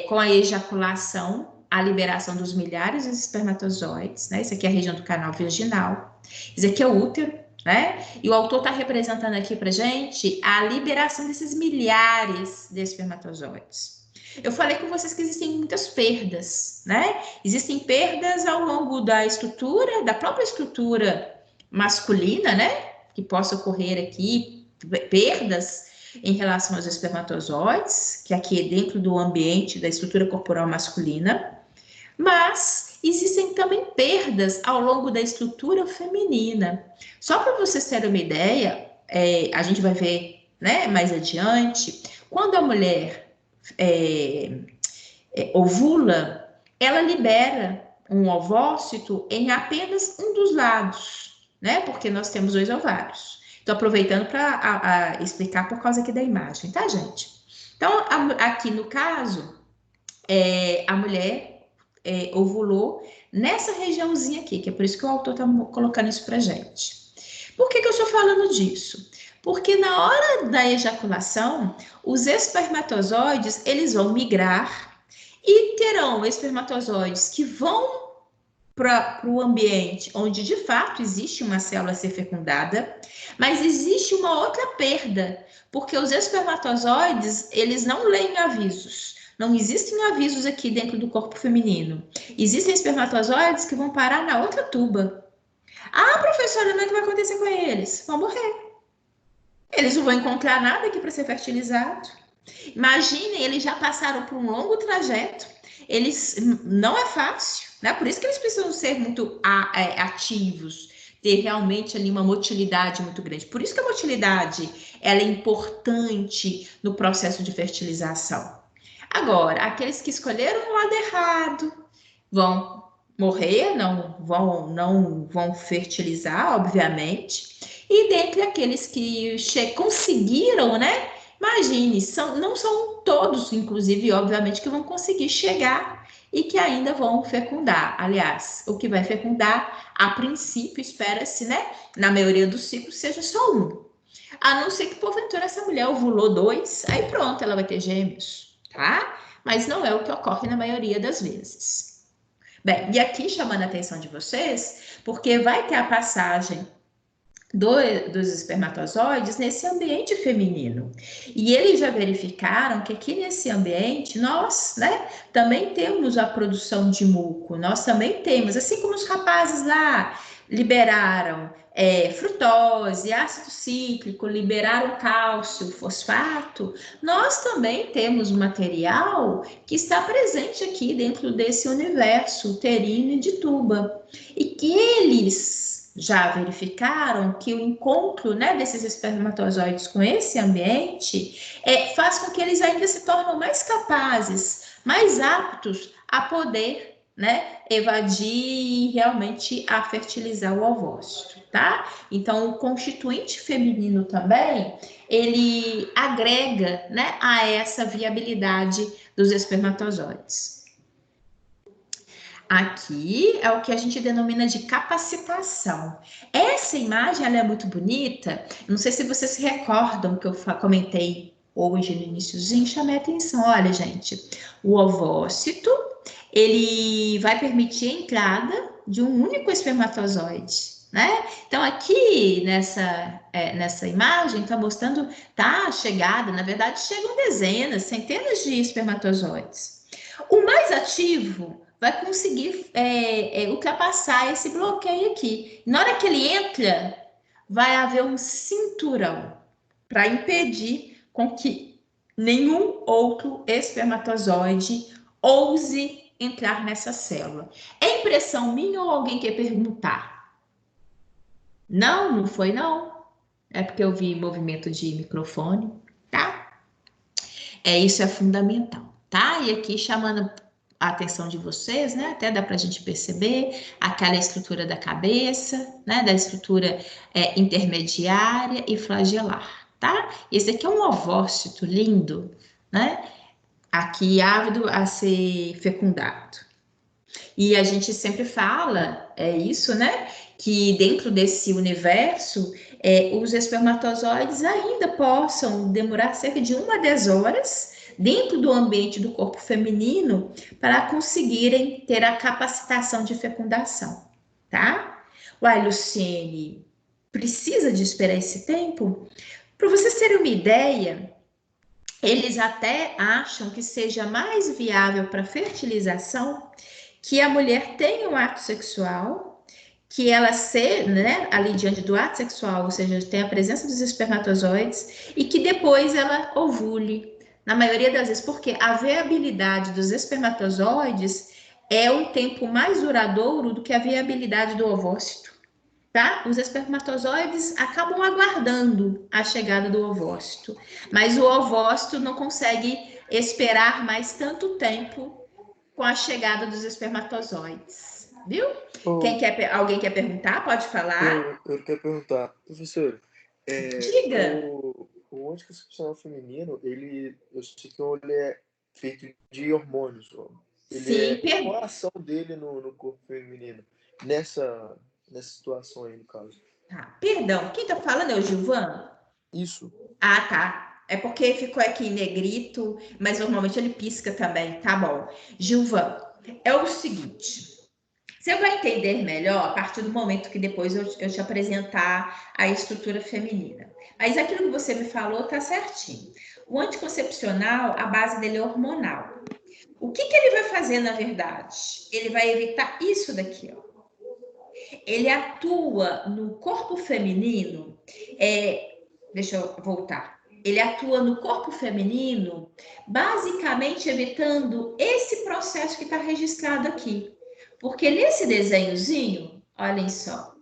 com a ejaculação, a liberação dos milhares de espermatozoides, né? Isso aqui é a região do canal virginal. Isso aqui é o útero, né? E o autor está representando aqui para gente a liberação desses milhares de espermatozoides. Eu falei com vocês que existem muitas perdas, né? Existem perdas ao longo da estrutura, da própria estrutura masculina, né? Que possa ocorrer aqui, perdas em relação aos espermatozoides, que aqui é dentro do ambiente da estrutura corporal masculina, mas existem também perdas ao longo da estrutura feminina. Só para vocês terem uma ideia, a gente vai ver, né, mais adiante, quando a mulher ovula, ela libera um ovócito em apenas um dos lados, né, porque nós temos 2 ovários. Estou aproveitando para explicar por causa aqui da imagem, tá, gente? Então, aqui no caso, a mulher ovulou nessa regiãozinha aqui, que é por isso que o autor está colocando isso para gente. Por que eu estou falando disso? Porque na hora da ejaculação, os espermatozoides, eles vão migrar e terão espermatozoides que vão para o ambiente onde de fato existe uma célula a ser fecundada, mas existe uma outra perda, porque os espermatozoides, eles não leem avisos. Não existem avisos aqui dentro do corpo feminino. Existem espermatozoides que vão parar na outra tuba. Ah, professora, mas o que vai acontecer com eles? Vão morrer. Eles não vão encontrar nada aqui para ser fertilizado. Imaginem, eles já passaram por um longo trajeto. Eles não é fácil, né? Por isso que eles precisam ser muito ativos, ter realmente ali uma motilidade muito grande. Por isso que a motilidade ela é importante no processo de fertilização. Agora, aqueles que escolheram o lado errado vão morrer, não vão fertilizar, obviamente. E dentre aqueles que conseguiram, né? Imagine, não são todos, inclusive, obviamente, que vão conseguir chegar e que ainda vão fecundar. Aliás, o que vai fecundar, a princípio, espera-se, né? Na maioria dos ciclos, seja só um. A não ser que, porventura, essa mulher ovulou 2, aí pronto, ela vai ter gêmeos, tá? Mas não é o que ocorre na maioria das vezes. Bem, e aqui chamando a atenção de vocês, porque vai ter a passagem dos espermatozoides nesse ambiente feminino. E eles já verificaram que aqui nesse ambiente nós, né, também temos a produção de muco, nós também temos, assim como os rapazes lá liberaram frutose, ácido cítrico, liberaram cálcio, fosfato, nós também temos material que está presente aqui dentro desse universo uterino e de tuba. E que eles já verificaram que o encontro, né, desses espermatozoides com esse ambiente faz com que eles ainda se tornem mais capazes, mais aptos a poder, né, evadir realmente a fertilizar o ovócito, tá? Então, o constituinte feminino também, ele agrega, né, a essa viabilidade dos espermatozoides. Aqui é o que a gente denomina de capacitação. Essa imagem ela é muito bonita. Não sei se vocês se recordam que eu comentei hoje no iniciozinho, chamei a atenção. Olha, gente, o ovócito, ele vai permitir a entrada de um único espermatozoide, né? Então, aqui nessa imagem, está mostrando, tá a chegada, na verdade, chegam dezenas, centenas de espermatozoides. O mais ativo vai conseguir ultrapassar esse bloqueio aqui. Na hora que ele entra, vai haver um cinturão para impedir com que nenhum outro espermatozoide ouse entrar nessa célula. É impressão minha ou alguém quer perguntar? Não, não foi não. É porque eu vi movimento de microfone, tá? Isso é fundamental, tá? E aqui chamando a atenção de vocês, né? Até dá para a gente perceber aquela estrutura da cabeça, né? Da estrutura intermediária e flagelar, tá? Esse aqui é um ovócito lindo, né? Aqui ávido a ser fecundado. E a gente sempre fala, isso, né? Que dentro desse universo, os espermatozoides ainda possam demorar cerca de 1 a 10 horas dentro do ambiente do corpo feminino para conseguirem ter a capacitação de fecundação, tá? Uai, Luciene, precisa de esperar esse tempo? Para vocês terem uma ideia, eles até acham que seja mais viável para fertilização que a mulher tenha um ato sexual, que ela seja, né, ali diante do ato sexual, ou seja, tem a presença dos espermatozoides, e que depois ela ovule. Na maioria das vezes, porque a viabilidade dos espermatozoides é um tempo mais duradouro do que a viabilidade do ovócito, tá? Os espermatozoides acabam aguardando a chegada do ovócito, mas o ovócito não consegue esperar mais tanto tempo com a chegada dos espermatozoides, viu? Alguém quer perguntar? Pode falar. Eu quero perguntar, professor. Diga. o anticoncepcional feminino, eu sei que ele é feito de hormônios. Sim, Qual a ação dele no corpo feminino? Nessa situação aí, no caso. Tá. Perdão, quem tá falando é o Gilvan? Isso. Ah, tá. É porque ficou aqui em negrito, mas normalmente ele pisca também. Tá bom. Gilvan, é o seguinte. Você vai entender melhor a partir do momento que depois eu te apresentar a estrutura feminina. Mas aquilo que você me falou tá certinho. O anticoncepcional, a base dele é hormonal. O que ele vai fazer, na verdade? Ele vai evitar isso daqui, ó. Ele atua no corpo feminino, deixa eu voltar. Ele atua no corpo feminino, basicamente evitando esse processo que está registrado aqui. Porque nesse desenhozinho, olhem só,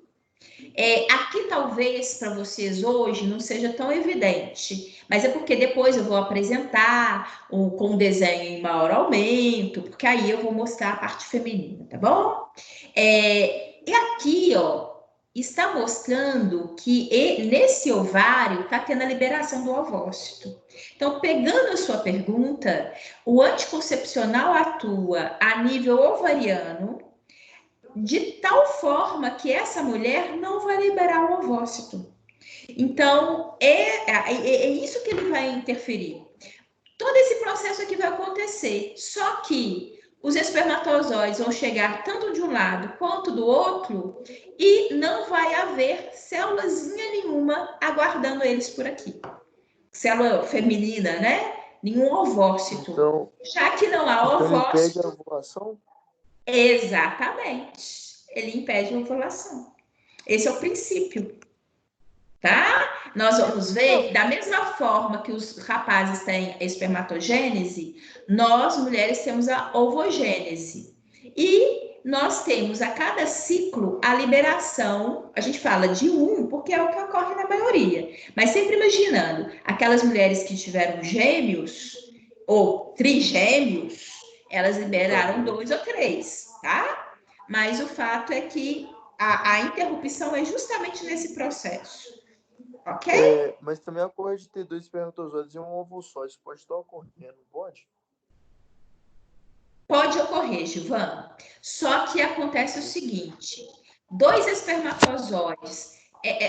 aqui talvez para vocês hoje não seja tão evidente, mas é porque depois eu vou apresentar com o desenho em maior aumento, porque aí eu vou mostrar a parte feminina, tá bom? E aqui, ó, está mostrando que nesse ovário está tendo a liberação do ovócito. Então, pegando a sua pergunta, o anticoncepcional atua a nível ovariano, de tal forma que essa mulher não vai liberar o ovócito. Então, é isso que ele vai interferir. Todo esse processo aqui vai acontecer, só que os espermatozoides vão chegar tanto de um lado quanto do outro e não vai haver célulazinha nenhuma aguardando eles por aqui. Célula feminina, né? Nenhum ovócito. Então, já que não há ovócito... Ele impede a ovulação? Exatamente. Ele impede a ovulação. Esse é o princípio. Tá? Nós vamos ver que da mesma forma que os rapazes têm a espermatogênese, nós, mulheres, temos a ovogênese. E nós temos a cada ciclo a liberação, a gente fala de porque é o que ocorre na maioria. Mas sempre imaginando, aquelas mulheres que tiveram gêmeos ou trigêmeos, elas liberaram 2 ou 3, tá? Mas o fato é que a interrupção é justamente nesse processo. Ok? Mas também ocorre de ter 2 espermatozoides e um ovo só. Isso pode estar ocorrendo, pode? Pode ocorrer, Gilvan. Só que acontece o seguinte: 2 espermatozoides.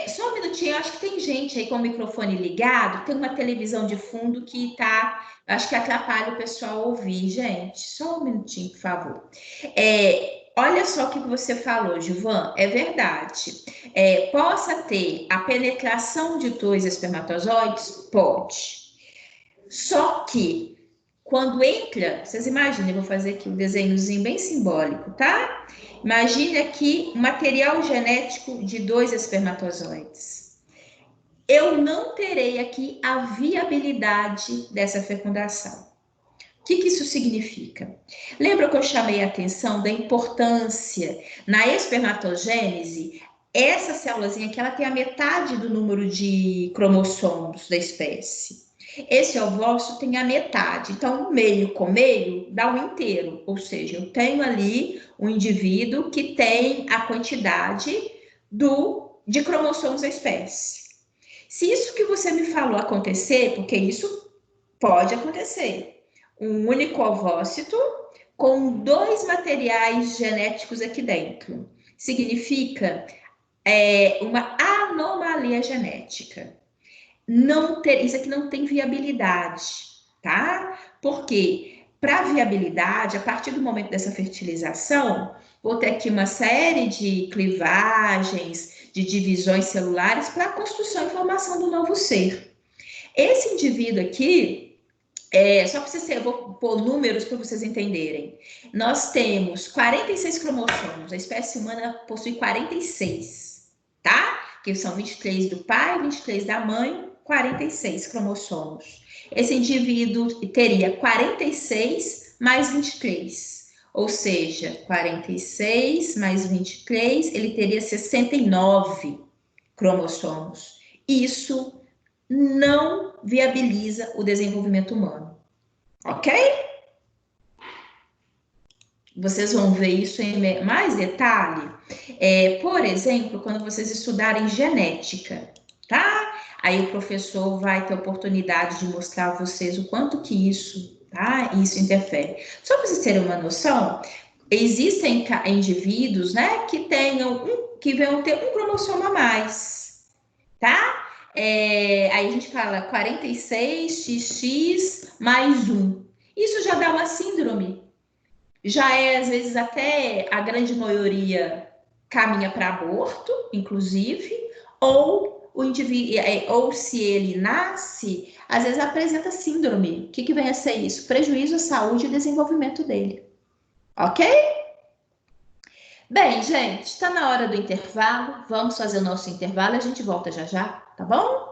Só um minutinho, acho que tem gente aí com o microfone ligado, tem uma televisão de fundo que tá. Acho que atrapalha o pessoal ouvir, gente. Só um minutinho, por favor. Olha só o que você falou, Gilvan, é verdade. Possa ter a penetração de 2 espermatozoides? Pode. Só que, quando entra, vocês imaginem, eu vou fazer aqui um desenhozinho bem simbólico, tá? Imagine aqui um material genético de 2 espermatozoides. Eu não terei aqui a viabilidade dessa fecundação. O que isso significa? Lembra que eu chamei a atenção da importância na espermatogênese? Essa célulazinha aqui, ela tem a metade do número de cromossomos da espécie. Esse ovócito tem a metade. Então, meio com meio dá o inteiro. Ou seja, eu tenho ali um indivíduo que tem a quantidade de cromossomos da espécie. Se isso que você me falou acontecer, porque isso pode acontecer, um único ovócito com 2 materiais genéticos aqui dentro. Significa uma anomalia genética. Isso aqui não tem viabilidade, tá? Porque para viabilidade, a partir do momento dessa fertilização, vou ter aqui uma série de clivagens, de divisões celulares para a construção e formação do novo ser. Esse indivíduo aqui, só para vocês eu vou pôr números para vocês entenderem. Nós temos 46 cromossomos, a espécie humana possui 46, tá? Que são 23 do pai, 23 da mãe, 46 cromossomos. Esse indivíduo teria 46 mais 23, ou seja, 46 mais 23, ele teria 69 cromossomos. Isso não viabiliza o desenvolvimento humano. Ok? Vocês vão ver isso em mais detalhe. Por exemplo, quando vocês estudarem genética, tá? Aí o professor vai ter oportunidade de mostrar a vocês o quanto que isso, tá? Isso interfere. Só para vocês terem uma noção, existem indivíduos, né, que venham ter um cromossomo a mais, tá? Aí a gente fala 46XX mais 1. Isso já dá uma síndrome. Já às vezes, até a grande maioria caminha para aborto, inclusive, ou o indivíduo, ou se ele nasce, às vezes apresenta síndrome. O que vem a ser isso? Prejuízo à saúde e desenvolvimento dele. Ok? Bem, gente, está na hora do intervalo. Vamos fazer o nosso intervalo e a gente volta já já, tá bom?